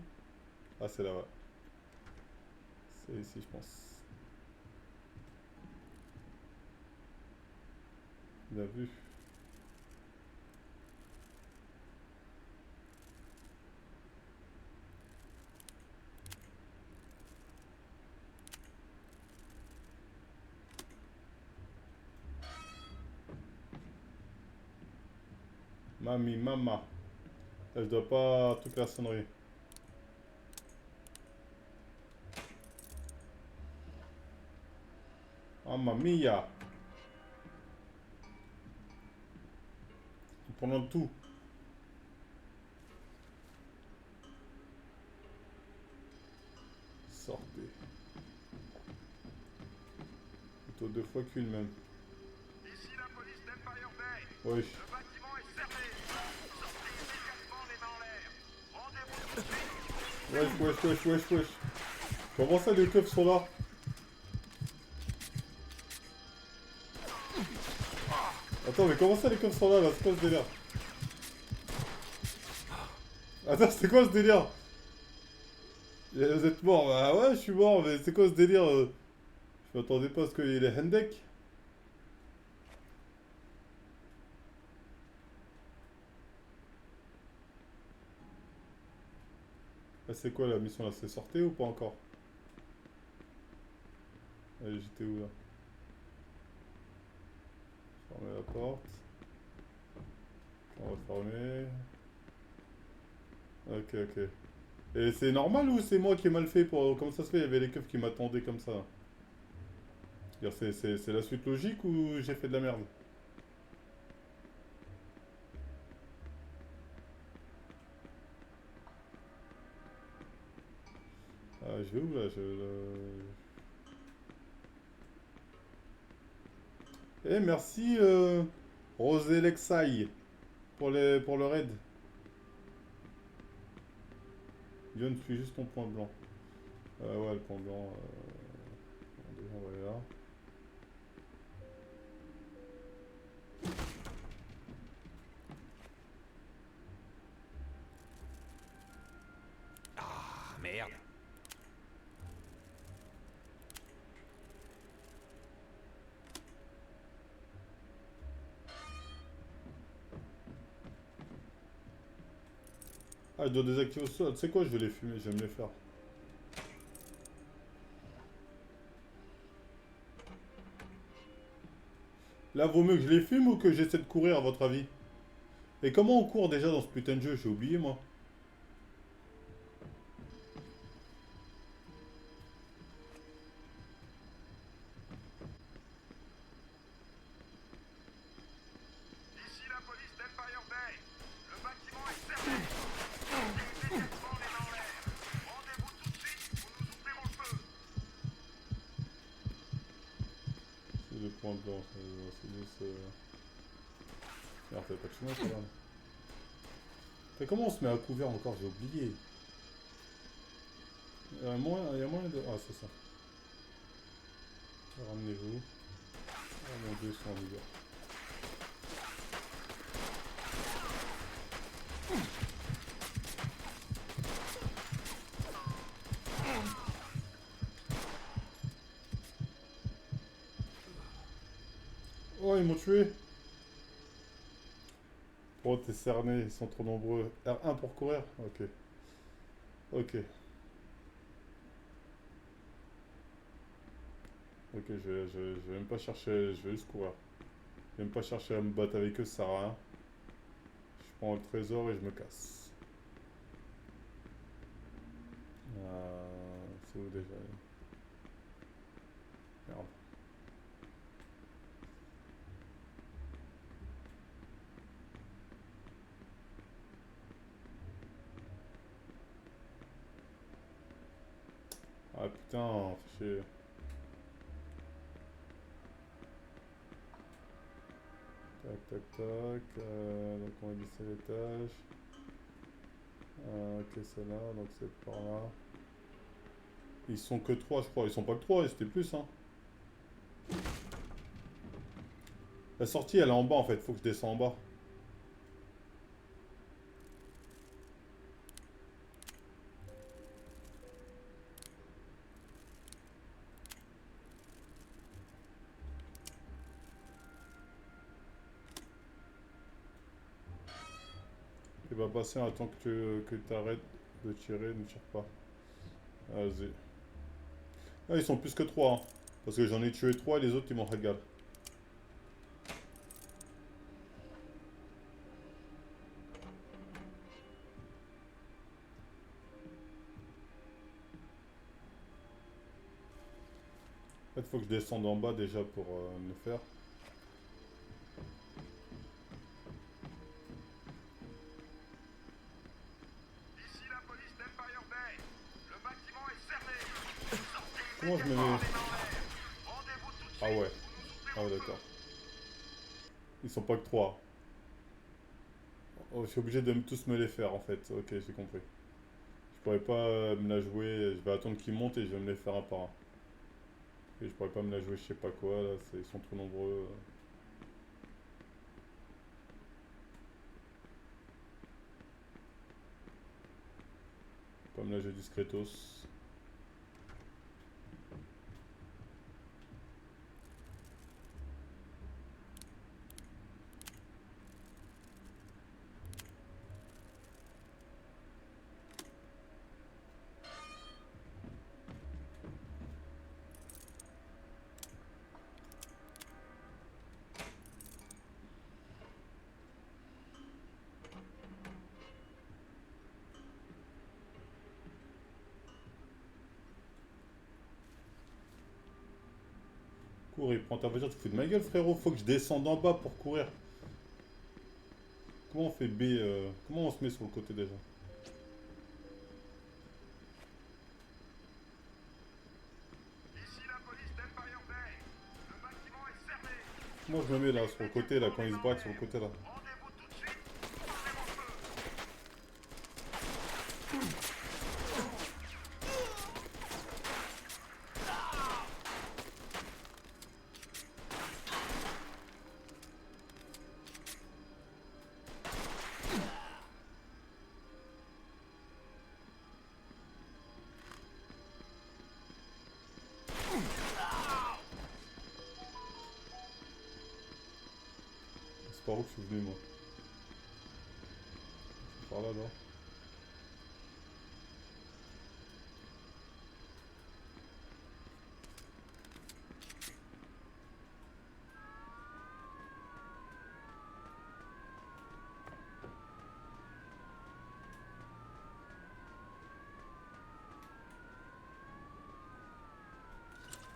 Ah c'est là, ouais. C'est ici je pense. Bien vu. Mami, mama. Là, je dois pas toute la sonnerie. Mamma mia. Pendant tout. Sortez. Plutôt 2 fois qu'une même. Ici la police d'Empire Bay. Oui. Le bâtiment est cerné. Sortez immédiatement les mains en l'air. Rendez-vous tout de suite. Wesh. Comment ça les keufs sont là? Attends, mais comment ça les keufs sont là C'est quoi ce délire? Attends, c'est quoi ce délire? Vous êtes mort? Bah ouais, je suis mort, mais c'est quoi ce délire? Je m'attendais pas à ce qu'il y ait les Hendek. Ah, c'est quoi la mission là? C'est sortez ou pas encore? Allez, j'étais où là? Fermer la porte. On va fermer. Ok. Et c'est normal ou c'est moi qui ai mal fait pour... Comment ça se fait? Il y avait les keufs qui m'attendaient comme ça. C'est la suite logique ou j'ai fait de la merde? Ah, je vais où là? Eh, merci Rosé Lexaï pour le raid. Yon, suis juste ton point blanc. Ouais, le point blanc. On va aller là. Ah, merde. Ah, je dois désactiver au sol. Tu sais quoi, je vais les fumer, je vais me les faire. Là, vaut mieux que je les fume ou que j'essaie de courir, à votre avis? Et comment on court déjà dans ce putain de jeu? J'ai oublié, moi. Ici la police d'Empire Bay. Le bâtiment est cerné. Sortez immédiatement les mains en l'air. Rendez-vous tout de suite ou nous ouvrirons le feu. C'est le point blanc, c'est juste... Merde, t'avais pas de chemin, ça va. Mais comment on se met à couvert encore? J'ai oublié. Il y a moyen de... Ah, c'est ça. Ramenez-vous. Oh mon dieu, c'est en vigueur. Oh, ils m'ont tué. Oh, t'es cerné, ils sont trop nombreux. R1 pour courir? Ok. Ok, je vais même pas chercher, je vais juste courir. Je vais même pas chercher à me battre avec eux, ça sert à rien. Je prends le trésor et je me casse. C'est où déjà? Ah putain, fait chier. Tac, tac, tac. Donc on va glisser l'étage. Ok, c'est là, donc c'est par là. Ils sont que 3, je crois. Ils sont pas que 3, c'était plus, hein. La sortie, elle est en bas, en fait. Faut que je descende en bas. Il va passer, attends que tu arrêtes de tirer, ne tire pas. Vas-y. Ah, ils sont plus que 3, hein. Parce que j'en ai tué 3 et les autres, ils m'en régalent. En fait, faut que je descende en bas déjà pour le faire. Ici la police d'Empire Bay. Le bâtiment est cerné. Sortez Comment je me immédiatement mets? les mains en l'air. Rendez-vous tout de suite. Ah ouais. Ou nous Ah ouvrons ouais, le d'accord. feu. Ils sont pas que 3. Oh, je suis obligé de tous me les faire en fait. Ok, j'ai compris. Je pourrais pas me la jouer. Je vais attendre qu'ils montent et je vais me les faire un par un. Et je pourrais pas me la jouer je sais pas quoi là. Ils sont trop nombreux. Pas me la jouer discretos. Courir, prends ta voiture, tu te fous de ma gueule frérot, faut que je descende en bas pour courir. Comment on fait B comment on se met sur le côté déjà? Ici la police d'Empire Bay. Le bâtiment est cerné. Comment je me mets là sur le côté là quand ils se braquent sur le côté là? Rendez-vous tout de suite. Ouvrez vos feux. C'est par où que je suis venu moi? C'est par là non?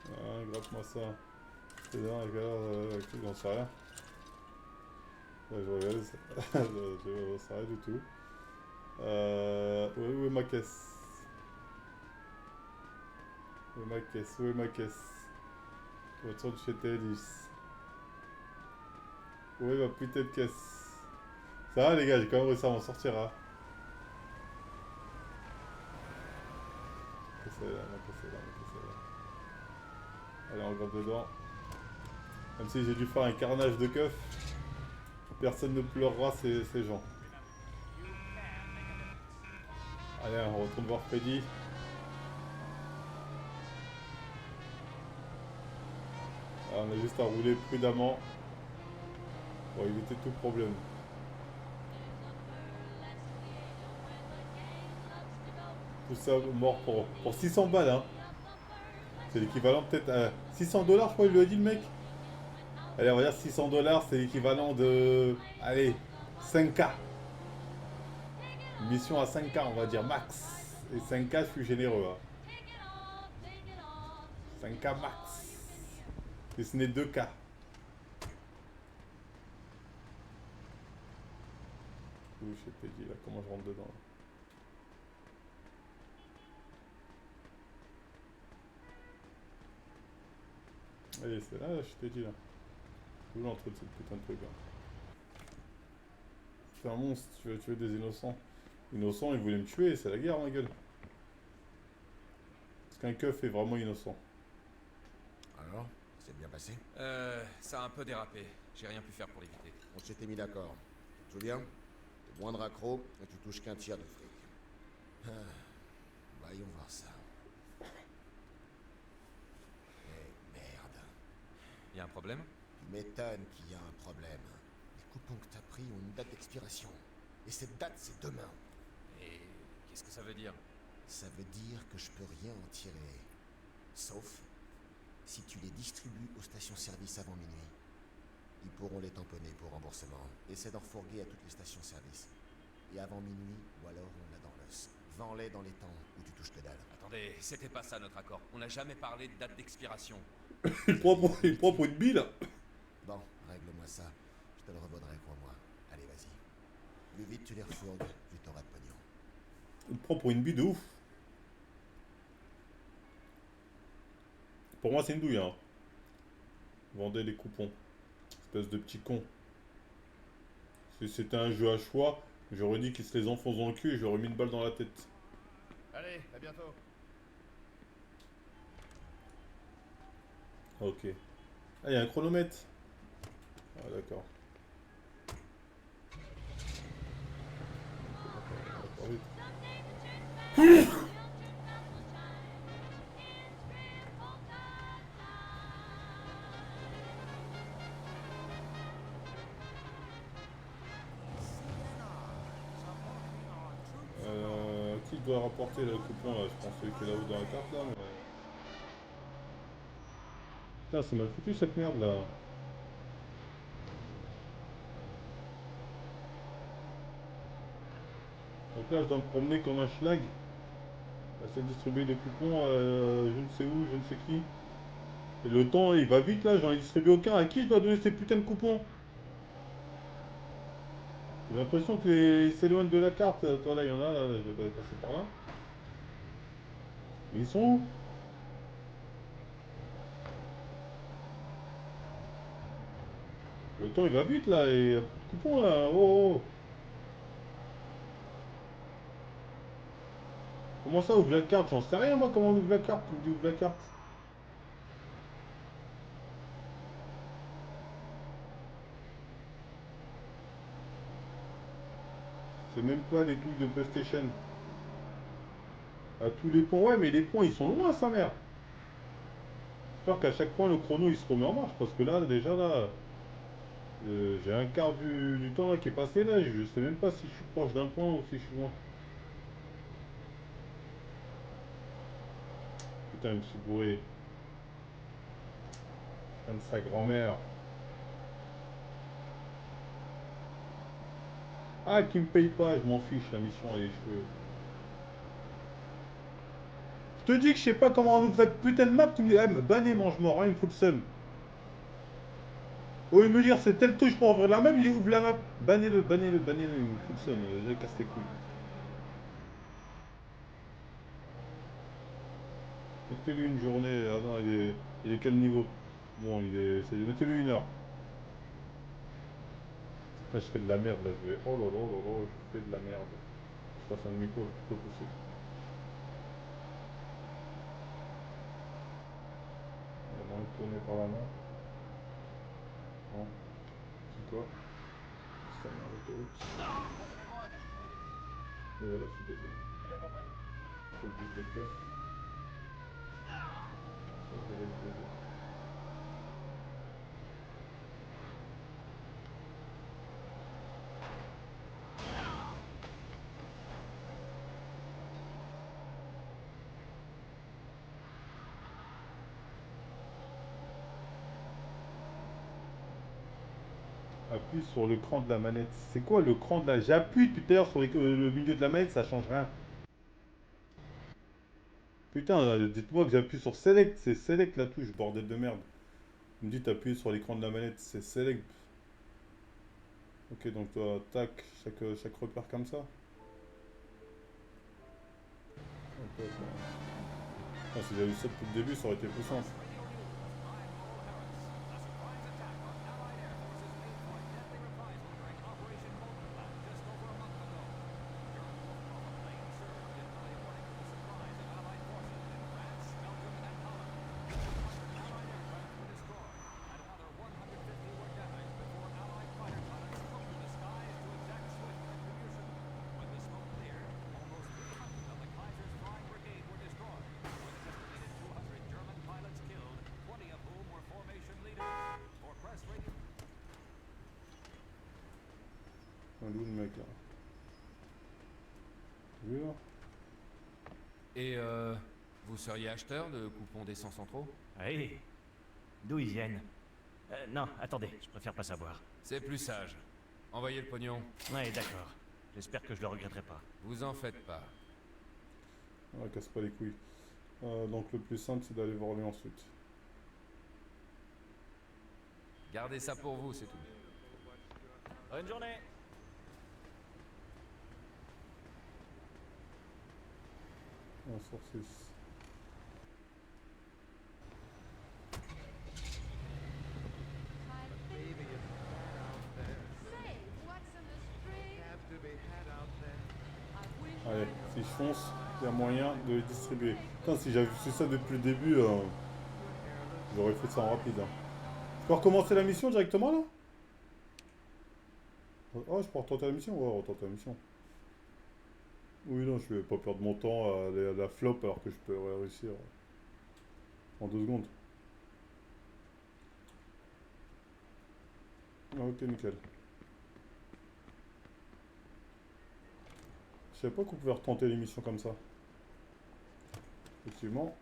Ah, gratte-moi ça. C'est bien, regarde, j'en sais rien. Ouais, je regarde ça. Je sais rien du tout. Où est ma caisse? Où est ma caisse? Où est ma caisse? Voiture de chez Télis. Où est ma putain de caisse? Ça va les gars, j'ai quand même réussi à m'en sortir, hein. Ma caisse est là, ma caisse est là, ma caisse est là. Allez, on regarde dedans. Même si j'ai dû faire un carnage de keuf, personne ne pleurera ces gens. Allez, on retourne voir Freddy. Ah, on a juste à rouler prudemment pour éviter tout problème. Tout ça mort pour 600 balles, hein. C'est l'équivalent peut-être à 600 $, je crois, il lui a dit le mec. Allez, on va dire 600 $, c'est l'équivalent de... Allez, 5K. Une mission à 5K, on va dire, max. Et 5K, je suis généreux. Hein. 5K max. Et ce n'est 2K. Où je t'ai dit là, comment je rentre dedans là. Allez, c'est là, je t'ai dit là. Où l'entrée de cette putain de truc là. C'est un monstre, tu vas tuer des innocents. Innocent, il voulait me tuer, c'est la guerre, ma gueule. Est-ce qu'un keuf est vraiment innocent? Alors, c'est bien passé? Ça a un peu dérapé. J'ai rien pu faire pour l'éviter. On s'était mis d'accord. Tu te souviens? Le moindre accro, et tu touches qu'un tiers de fric. Ah, voyons voir ça. Eh merde. Y a un problème? Tu m'étonnes qu'il y a un problème. Les coupons que t'as pris ont une date d'expiration. Et cette date, c'est demain. Et qu'est-ce que ça veut dire? Ça veut dire que je peux rien en tirer. Sauf si tu les distribues aux stations-service avant minuit. Ils pourront les tamponner pour remboursement. Essaie d'en refourguer à toutes les stations-service. Et avant minuit, ou alors on l'a dans l'os. Vends-les dans les temps où tu touches que dalle. Attendez, c'était pas ça notre accord. On n'a jamais parlé de date d'expiration. Il prend pour une bille. Bon, règle-moi ça. Je te le revaudrai, crois-moi. Allez, vas-y. Plus vite tu les refourgues, plus t'auras de pognon. Il prend pour une bille de ouf. Pour moi, c'est une douille, hein. Vendez les coupons. Espèce de petit con. Si c'était un jeu à choix, j'aurais dit qu'il se les enfonce dans le cul et j'aurais mis une balle dans la tête. Allez, à bientôt. Ok. Ah, il y a un chronomètre. Ah, d'accord. Qui doit rapporter le coupon là? Je pense celui qui est là-haut dans la carte là. Mais... Putain, c'est mal foutu cette merde là. Donc là, je dois me promener comme un schlag. Essayer de distribuer des coupons à je ne sais où, je ne sais qui. Et le temps, il va vite là, j'en ai distribué aucun. À qui je dois donner ces putains de coupons? J'ai l'impression qu'ils s'éloignent de la carte. Toi là, il y en a, là, je vais passer par là. Mais ils sont où? Le temps il va vite là, et coupons là, oh, oh. Comment ça ouvre la carte? J'en sais rien moi, comment on ouvre la carte? Tu me dis ouvre la carte. C'est même pas les trucs de PlayStation. À tous les ponts, ouais mais les ponts ils sont loin sa mère. J'espère qu'à chaque point le chrono il se remet en marche, parce que là déjà là, j'ai un quart du temps là qui est passé là, je sais même pas si je suis proche d'un point ou si je suis loin. Putain, je me suis bourré. Comme sa grand-mère. Ah, qui me paye pas, je m'en fiche, la mission elle est cheveux. Je te dis que je sais pas comment on ouvre cette putain de map, tu me dis, ah, me bannez, mange-mort, hein, il me fout le seum. Au lieu de me dire, c'est telle touche pour ouvrir la map, il ouvre la map. Bannez-le, bannez-le, bannez-le, il me fout le seum, je casse les couilles. Mettez-lui une journée, ah non, il est quel niveau? Bon, mettez-lui une heure. Là, je fais de la merde, là, je vais... Oh là là là là, je fais de la merde. Je passe un micro, c'est pas possible. Il y a moyen de tourner par la main. Non. C'est quoi? Ça m'a l'autoroute. Et voilà, je suis désolé. Faut que je déplace. Ça, je vais le poser. Appuie sur le cran de la manette. C'est quoi le cran de la... J'appuie depuis tout à l'heure sur le milieu de la manette, ça change rien. Putain, dites-moi que j'appuie sur Select. C'est Select la touche, bordel de merde. Vous me dites appuyer sur l'écran de la manette, c'est Select. Ok, donc toi, tac, chaque repère comme ça. Ok, si j'avais eu ça depuis le début, ça aurait été plus simple. il est où le mec là? Vu là? Et vous seriez acheteur de coupons d'essence en trop? Oui. D'où ils viennent? Non, attendez, je préfère pas savoir. C'est plus sage. Envoyez le pognon. Ouais, d'accord. J'espère que je le regretterai pas. Vous en faites pas. Ah, casse pas les couilles. Donc le plus simple, c'est d'aller voir lui ensuite. Gardez ça pour vous, c'est tout. Bonne journée. On sort 6. Allez, si je fonce, il y a moyen de les distribuer. Putain, si j'avais fait ça depuis le début, j'aurais fait ça en rapide. Hein. Je peux recommencer la mission directement là? Oh, je peux retenter la mission? Ouais, retenter la mission. Oui, non, je vais pas perdre mon temps à aller à la flop alors que je peux réussir en 2 secondes. Ah, ok, nickel. Je savais pas qu'on pouvait retenter l'émission comme ça. Effectivement.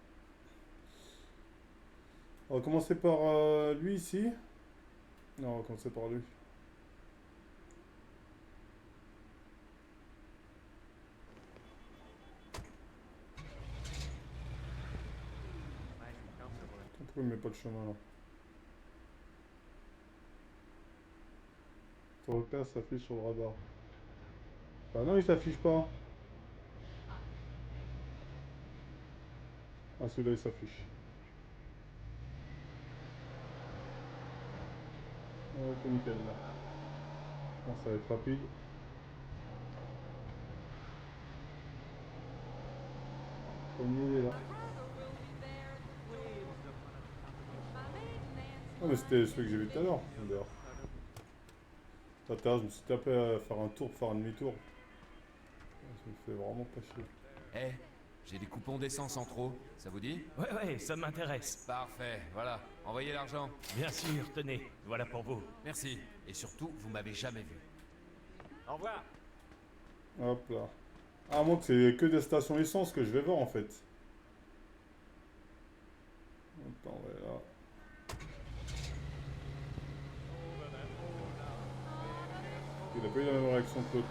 On va commencer par lui ici. Non, on va commencer par lui. Pourquoi il met pas de chemin là? Ton repère s'affiche sur le radar. Bah non, il s'affiche pas. Ah, celui-là il s'affiche. Ok, nickel là. Bon, ça va être rapide. Premier, il est là. Ah, mais c'était celui que j'ai vu tout à l'heure, d'ailleurs. Tout à l'heure, je me suis tapé à faire un tour, faire un demi-tour. Ça me fait vraiment pas chier. Eh, j'ai des coupons d'essence en trop, ça vous dit? Ouais, ça m'intéresse. Parfait, voilà. Envoyez l'argent. Bien sûr, tenez, voilà pour vous. Merci. Et surtout, vous m'avez jamais vu. Au revoir. Hop là. Ah, moi, que c'est que des stations essence que je vais voir en fait. Attends, ouais, là. Il a pas eu la même réaction que l'autre.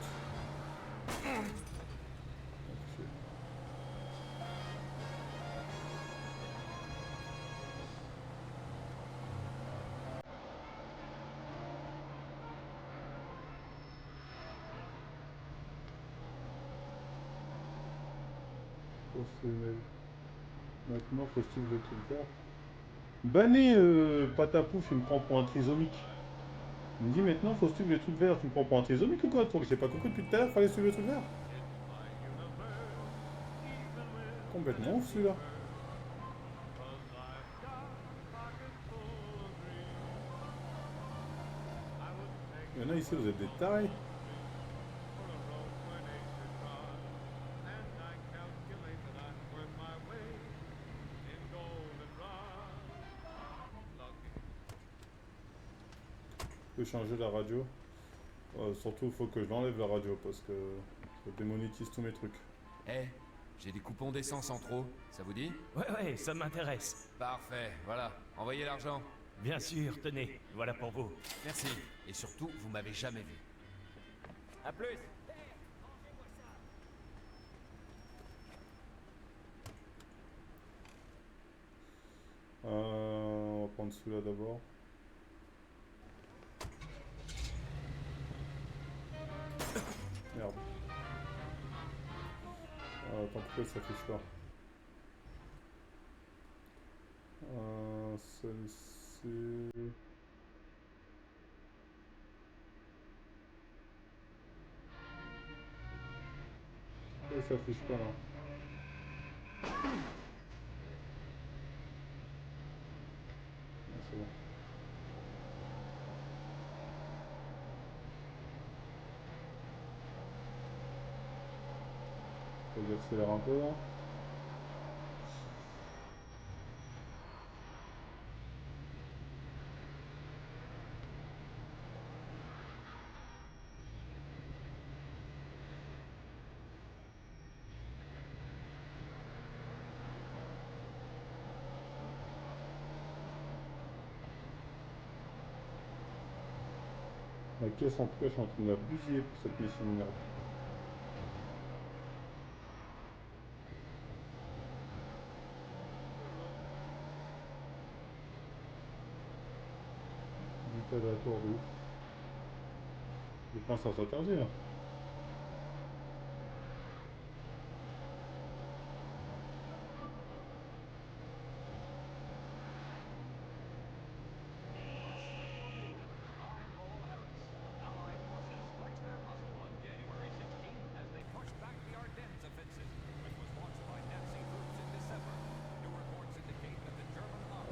Maintenant, faut suivre le truc vert. Banné, Patapouf, il me prend pour un trisomique. Il me dit maintenant, faut suivre le truc vert. Tu me prends pour un trisomique ou quoi, toi? J'ai pas compris depuis tout à l'heure, fallait suivre le truc vert. Complètement ouf celui-là. Il y en a ici, vous êtes des tarés. Je peux changer la radio. Surtout, il faut que je l'enlève la radio parce que ça démonétise tous mes trucs. Eh, j'ai des coupons d'essence en trop, ça vous dit? Ouais, ça m'intéresse. Parfait, voilà. Envoyez l'argent. Bien sûr, tenez, voilà pour vous. Merci. Et surtout, vous m'avez jamais vu. À plus. On va prendre celui-là d'abord. Merde. Attends, pourquoi ça s'affiche pas? Celle-ci... Pourquoi ça s'affiche pas là? Ah, c'est bon. Faut que j'accélère un peu là. La caisse en tout cas, je suis en train de la bousiller pour cette mission de merde. Putain de la tour de ouf. Je pense à s'interdire.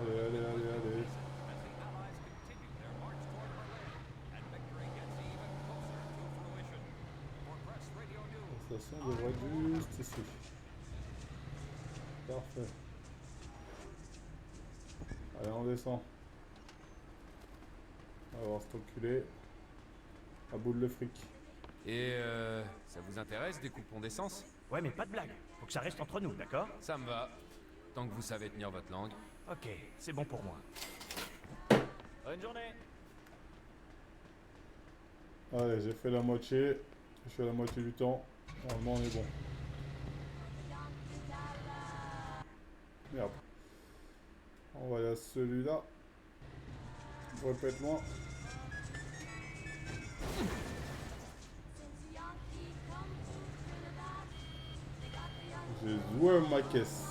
Allez, allez, allez, allez. La station devrait être juste ici. Parfait. Allez, on descend. On va voir cet enculé. À bout de le fric. Et ça vous intéresse des coupons d'essence? Ouais, mais pas de blague. Faut que ça reste entre nous, d'accord? Ça me va. Tant que vous savez tenir votre langue. Ok, c'est bon pour moi. Bonne journée. Allez, j'ai fait la moitié. Je suis à la moitié du temps. Normalement, on est bon. Merde. On va aller à celui-là. On va pas être loin. J'ai joué ma caisse.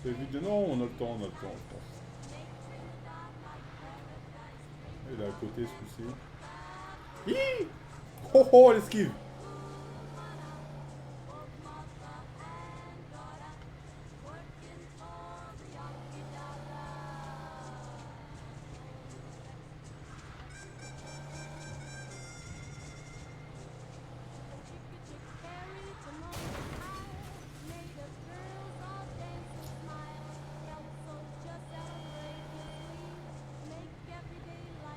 C'est vide. Non, on a le temps, je pense. Il est à côté, celui-ci. Hi! Oh oh, l'esquive!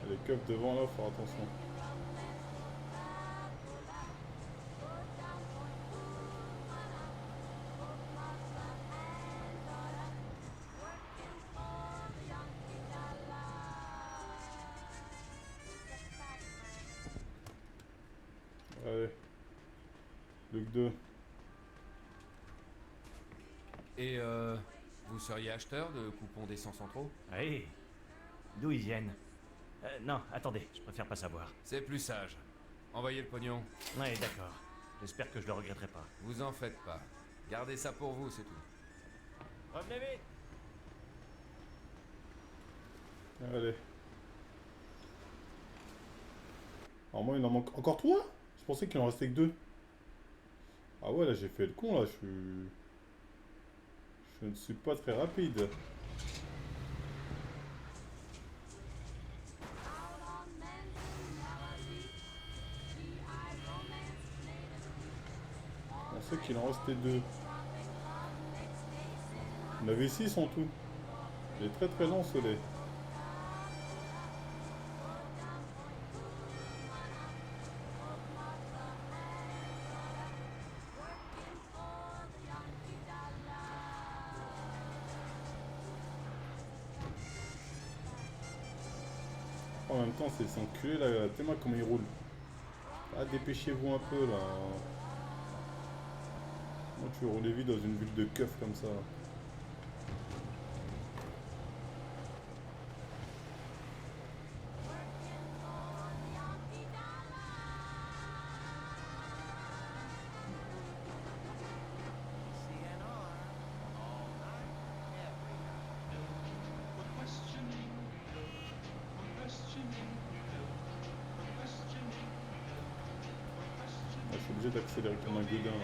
Les keufs devant là, faut faire attention. Allez. Luc 2. Et vous seriez acheteur de coupons d'essence en trop? Oui. D'où ils viennent? Non, attendez, je préfère pas savoir. C'est plus sage. Envoyez le pognon. Ouais, d'accord. J'espère que je le regretterai pas. Vous en faites pas. Gardez ça pour vous, c'est tout. Revenez vite. Allez. Alors moi, il en manque encore 3? Je pensais qu'il en restait que 2. Ah ouais, là, j'ai fait le con, là. Je ne suis pas très rapide. On sait qu'il en restait 2. On avait 6 en tout. Il est très très lent ce lait. En même temps, c'est s'enculer là, tellement comment il roule. Ah, dépêchez-vous un peu là. Moi, tu veux rouler vite dans une ville de keuf comme ça. Je suis obligé d'accélérer comme un gueudin là.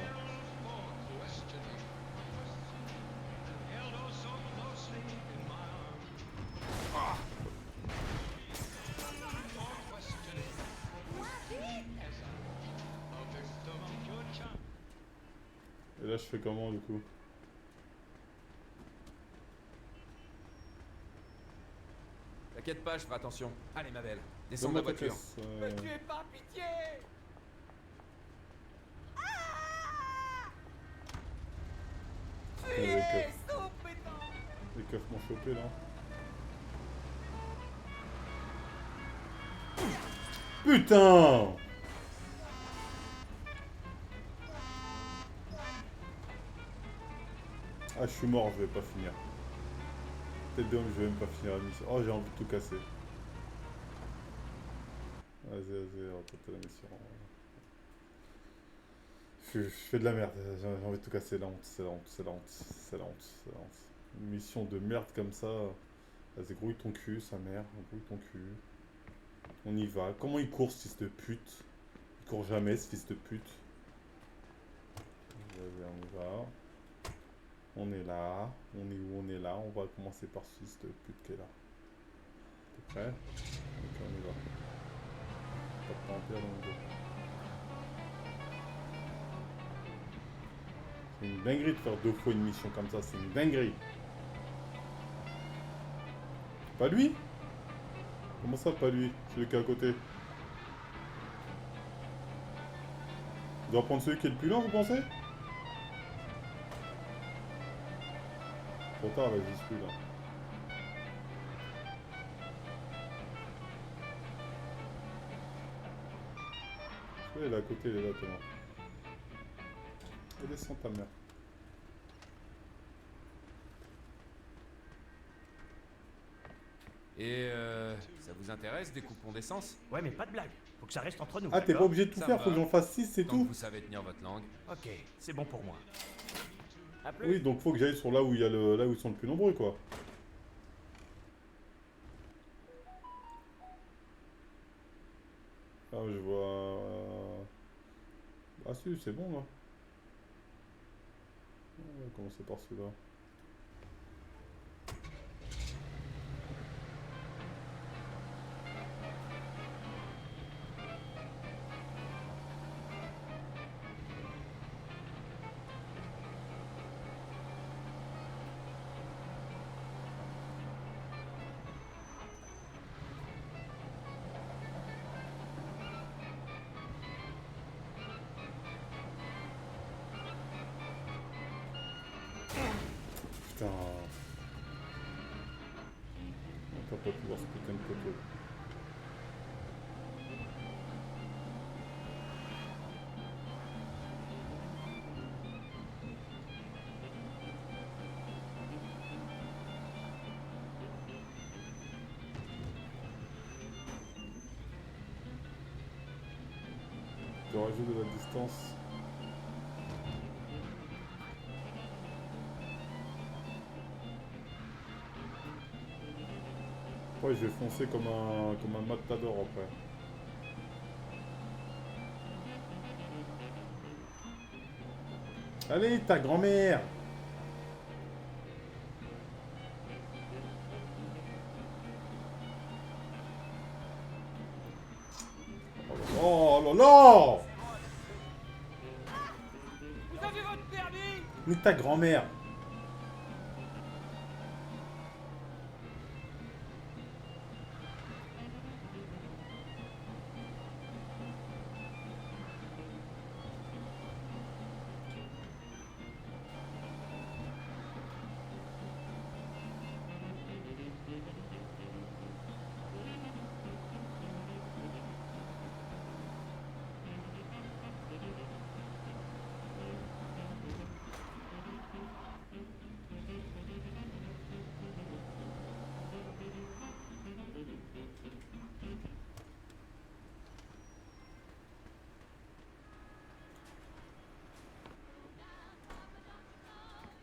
Et là je fais comment du coup? T'inquiète pas, je ferai attention. Allez ma belle, descends de la voiture. Me tuez pas, pitié! Les keufs m'ont chopé là. Putain! Ah, je suis mort, je vais pas finir. Peut-être bien que je vais même pas finir la mission. Oh, j'ai envie de tout casser. Vas-y, on va tenter la mission. Je fais de la merde, j'ai envie de tout casser, la honte, c'est la honte, c'est la honte, c'est la honte, c'est la honte. Une mission de merde comme ça, vas-y, grouille ton cul, sa mère, grouille ton cul. On y va. Comment il court, ce fils de pute? Il court jamais, ce fils de pute. Vas-y, on y va. On est là. On est où? On est là. On va commencer par ce fils de pute qui est là. T'es prêt? Ok, on y va. Pas de temps à perdre, on y va. C'est une dinguerie de faire 2 fois une mission comme ça, c'est une dinguerie. Pas lui? Comment ça, pas lui? Celui qui est à côté. Je dois prendre celui qui est le plus lent, vous pensez? Trop tard, là, j'y suis, là. Il est là à côté, il est là, Thomas. Descends ta mère. Et ça vous intéresse des coupons d'essence? Ouais, mais pas de blague. Faut que ça reste entre nous. Ah, t'es pas obligé de tout Ça faire, va. faut que j'en fasse 6, c'est Tant tout. que vous savez tenir votre langue. Ok, c'est bon pour moi. À plus. Oui, donc faut que j'aille sur là où il y a le, là où ils sont le plus nombreux, quoi. Ah, je vois. Ah si, c'est bon là. On va commencer par celui-là. Putain. On va pas pouvoir ce putain de poteau. Je rajoute de la distance. Ouais, je vais foncer comme un matador après. Allez, ta grand-mère! Oh là là! Vous avez votre permis? Ni ta grand-mère!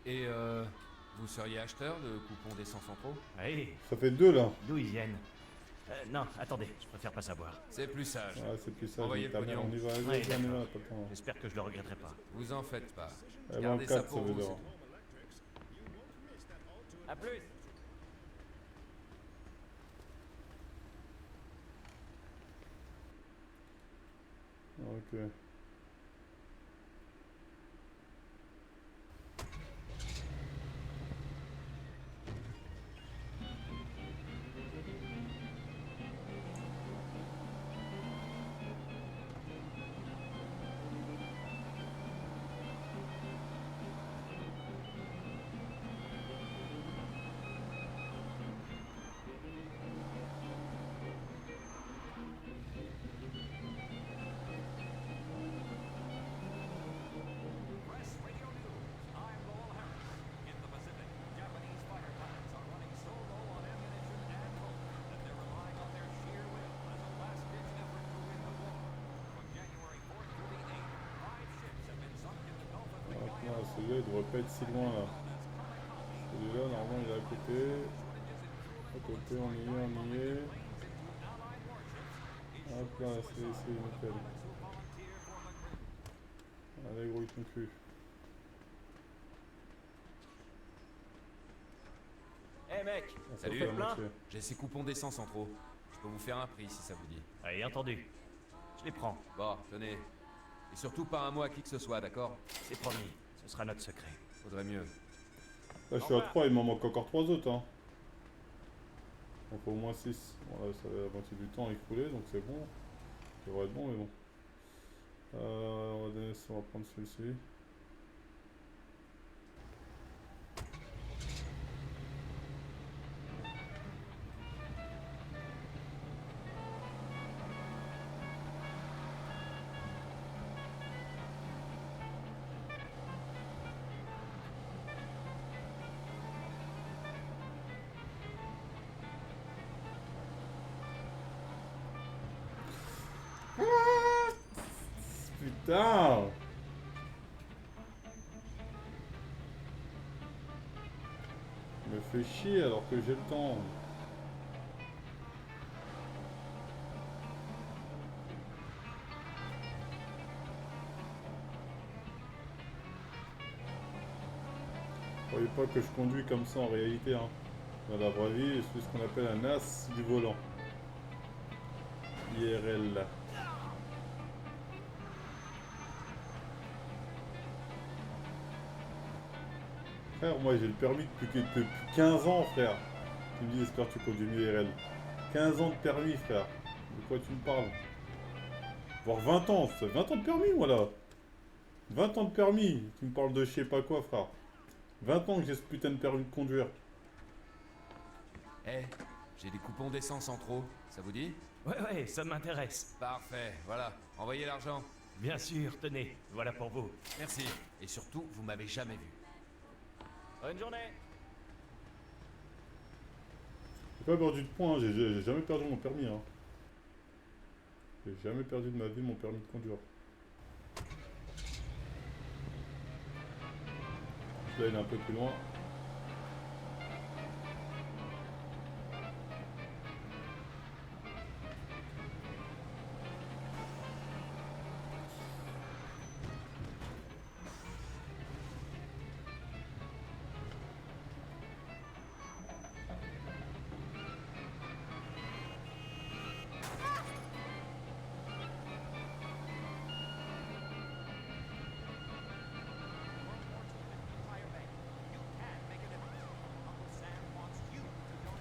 Et vous seriez acheteur de coupons d'essence en trop? Oui. Ça fait 2 là. D'où ils viennent? Non, attendez, je préfère pas savoir. C'est plus sage. Ouais, c'est plus ça. Envoyez le Ta mère, pognon. on y va, Ouais, allez, on y va, d'accord. pas le temps. J'espère que je le regretterai pas. Vous en faites pas. Avant Gardez 4, ça ça pour veut vous. dire. À plus. Ok. Celui-là, il devrait pas être si loin là. Celui-là, normalement, il est à côté. À côté, on y est. Hop là, c'est nickel. Allez, gros, il ton cul. Eh mec, Ah, ça salut, fait la moitié. j'ai ces coupons d'essence en trop. Je peux vous faire un prix si ça vous dit. Allez, entendu. Je les prends. Bon, tenez. Et surtout pas un mot à qui que ce soit, d'accord? C'est promis. Ce sera notre secret. Faudrait mieux. Là, je suis à 3, il m'en manque encore 3 autres. Hein. Donc au moins 6. Voilà, ça va la moitié du temps écoulé, donc c'est bon. Ça devrait être bon, mais bon. On va prendre celui-ci. Putain! Je me fais chier alors que j'ai le temps. Croyez pas que je conduis comme ça en réalité. Hein. Dans la vraie vie, je suis ce qu'on appelle un as du volant. IRL. Frère, moi j'ai le permis depuis 15 ans, frère. Tu me dis, j'espère que tu conduis mieux IRL. 15 ans de permis, frère. De quoi tu me parles? Voire 20 ans, c'est 20 ans de permis, voilà. 20 ans de permis. Tu me parles de je sais pas quoi, frère. 20 ans que j'ai ce putain de permis de conduire. Eh, j'ai des coupons d'essence en trop. Ça vous dit? Ouais, ça m'intéresse. Parfait, voilà. Envoyez l'argent. Bien sûr, tenez. Voilà pour vous. Merci. Et surtout, vous m'avez jamais vu. Bonne journée. J'ai pas perdu de points, hein. J'ai jamais perdu mon permis. Hein. J'ai jamais perdu de ma vie mon permis de conduire. Là, il est un peu plus loin.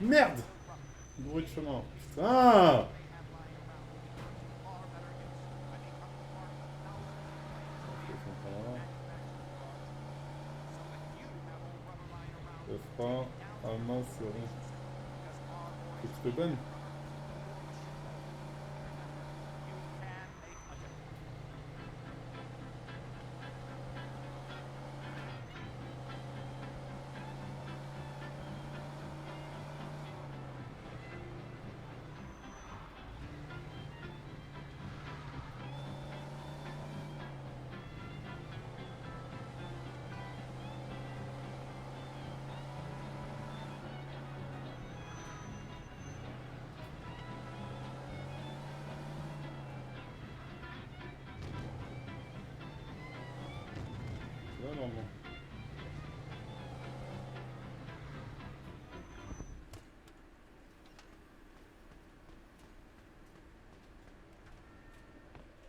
Merde! Bruit de chemin. Putain! Le frein, à main, c'est rond. Faut que je te banne. Normalement.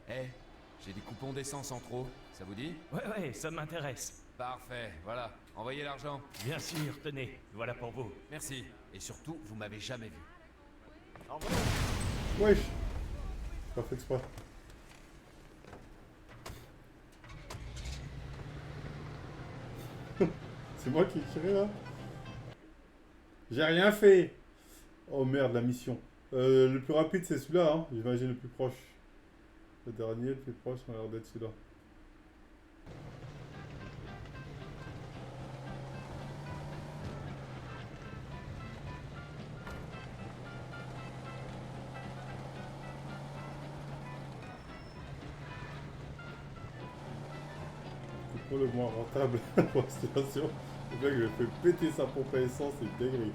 Eh, j'ai des coupons d'essence en trop. Ça vous dit? Ouais, ça m'intéresse. Parfait, voilà. Envoyez l'argent. Bien sûr, tenez. Voilà pour vous. Merci. Et surtout, vous m'avez jamais vu. Au revoir. Wesh! Pas fait exprès. C'est moi qui ai tiré là? J'ai rien fait! Oh merde, la mission. Le plus rapide c'est celui-là, hein. J'imagine le plus proche. Le dernier, le plus proche, on a l'air d'être celui-là. Pour le moins rentable pour la situation. Le mec, je fais péter sa pompe à essence, c'est une dinguerie.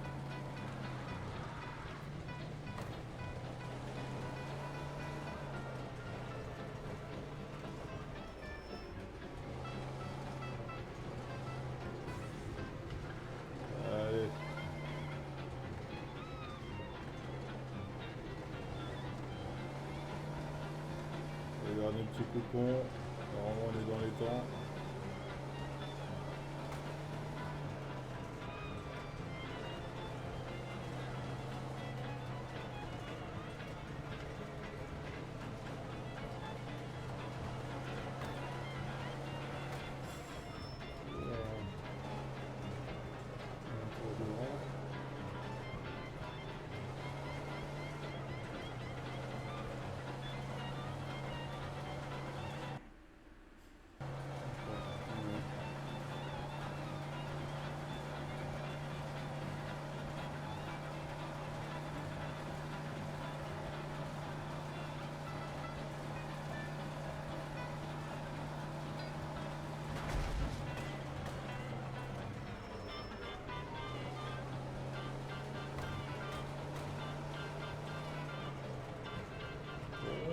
Allez. Le dernier petit coupon. Normalement, on est dans les temps.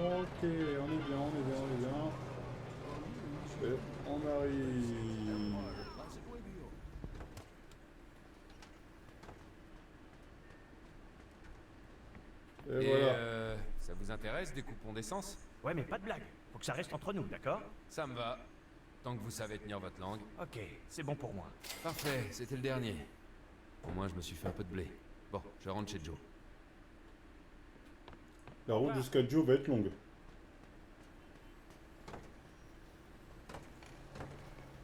Ok, on est bien, on est bien, on est bien. Et on arrive. Et voilà. Ça vous intéresse des coupons d'essence? Ouais, mais pas de blague. Faut que ça reste entre nous, d'accord? Ça me va. Tant que vous savez tenir votre langue. Ok, c'est bon pour moi. Parfait, c'était le dernier. Au moins, je me suis fait un peu de blé. Bon, je rentre chez Joe. La route jusqu'à Joe va être longue.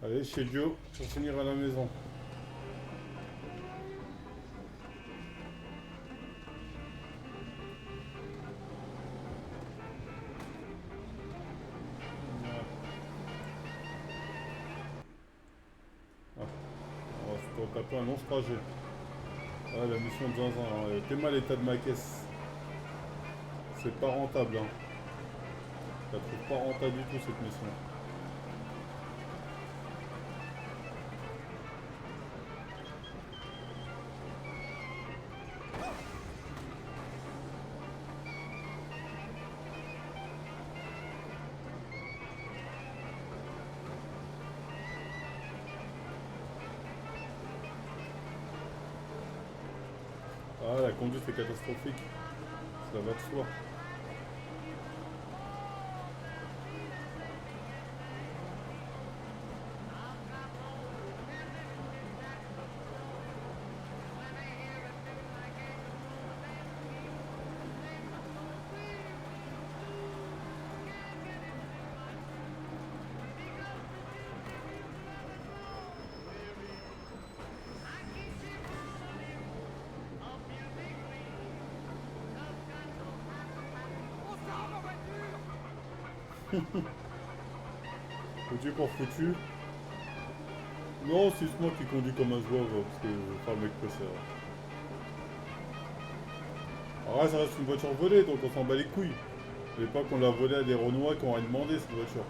Allez, chez Joe, pour finir à la maison. Ah. On va se taper un long trajet. Ah, la mission de Zinzin, hein. T'es mal l'état de ma caisse. C'est pas rentable, hein. Je la trouve pas rentable du tout cette mission. Ah, la conduite est catastrophique. Ça va de soi. Foutu pour foutu. Non, c'est moi qui conduis comme un zouave, parce que je pas le mec pressé. Alors là, ça reste une voiture volée, donc on s'en bat les couilles. Mais pas qu'on l'a volée à des Renois qui ont rien demandé cette voiture.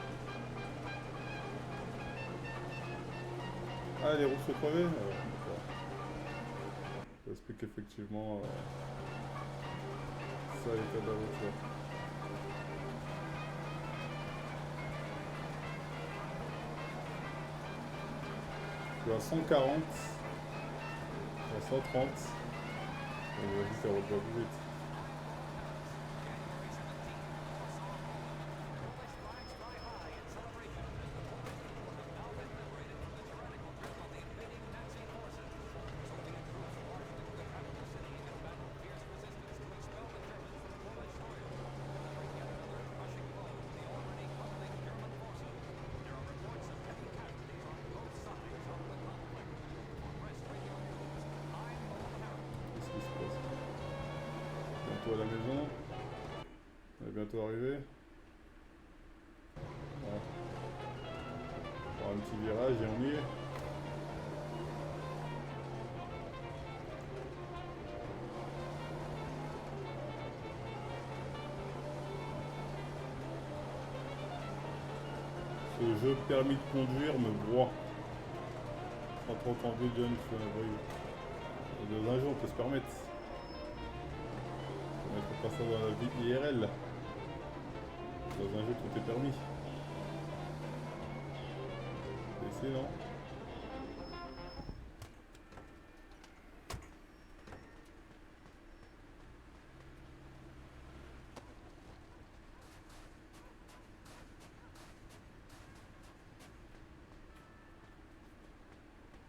Ah, les roues se crevaient. Ça explique effectivement ça l'état de la voiture. Je suis à 140, à 130, et vas-y, ça roule pas plus vite. Bientôt à la maison. On est bientôt arrivé. Voilà. On va faire un petit virage et on y est. Ce jeu le permis de conduire me broie. Pas trop envie de John, dans un jour on peut se permettre. On ne fait pas ça dans la vie IRL. Dans un jeu tout est permis. C'est non.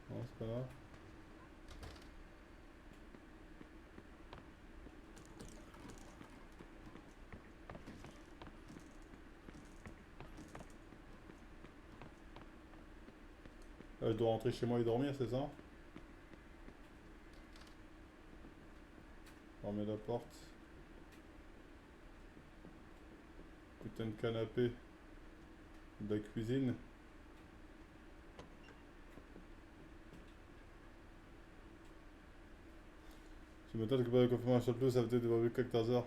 Non, c'est pas grave. Je dois rentrer chez moi et dormir, c'est ça? Fermer la porte. Putain de canapé. De la cuisine. Je m'attends que pas de confirmation de plus, ça peut-être devoir vu que 14 heures.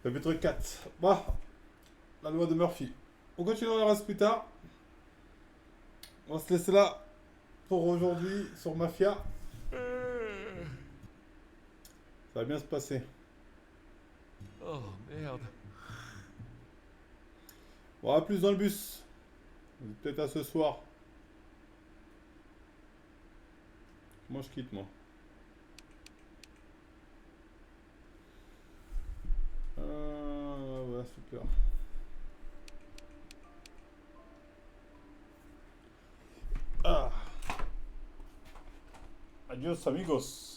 Chapitre 4. Bah, la loi de Murphy. On continuera le reste plus tard. On va se laisser là pour aujourd'hui sur Mafia. Ça va bien se passer. Oh merde. Bon, à plus dans le bus. Peut-être à ce soir. Moi je quitte moi. Ouais, super. Ah. Adios amigos.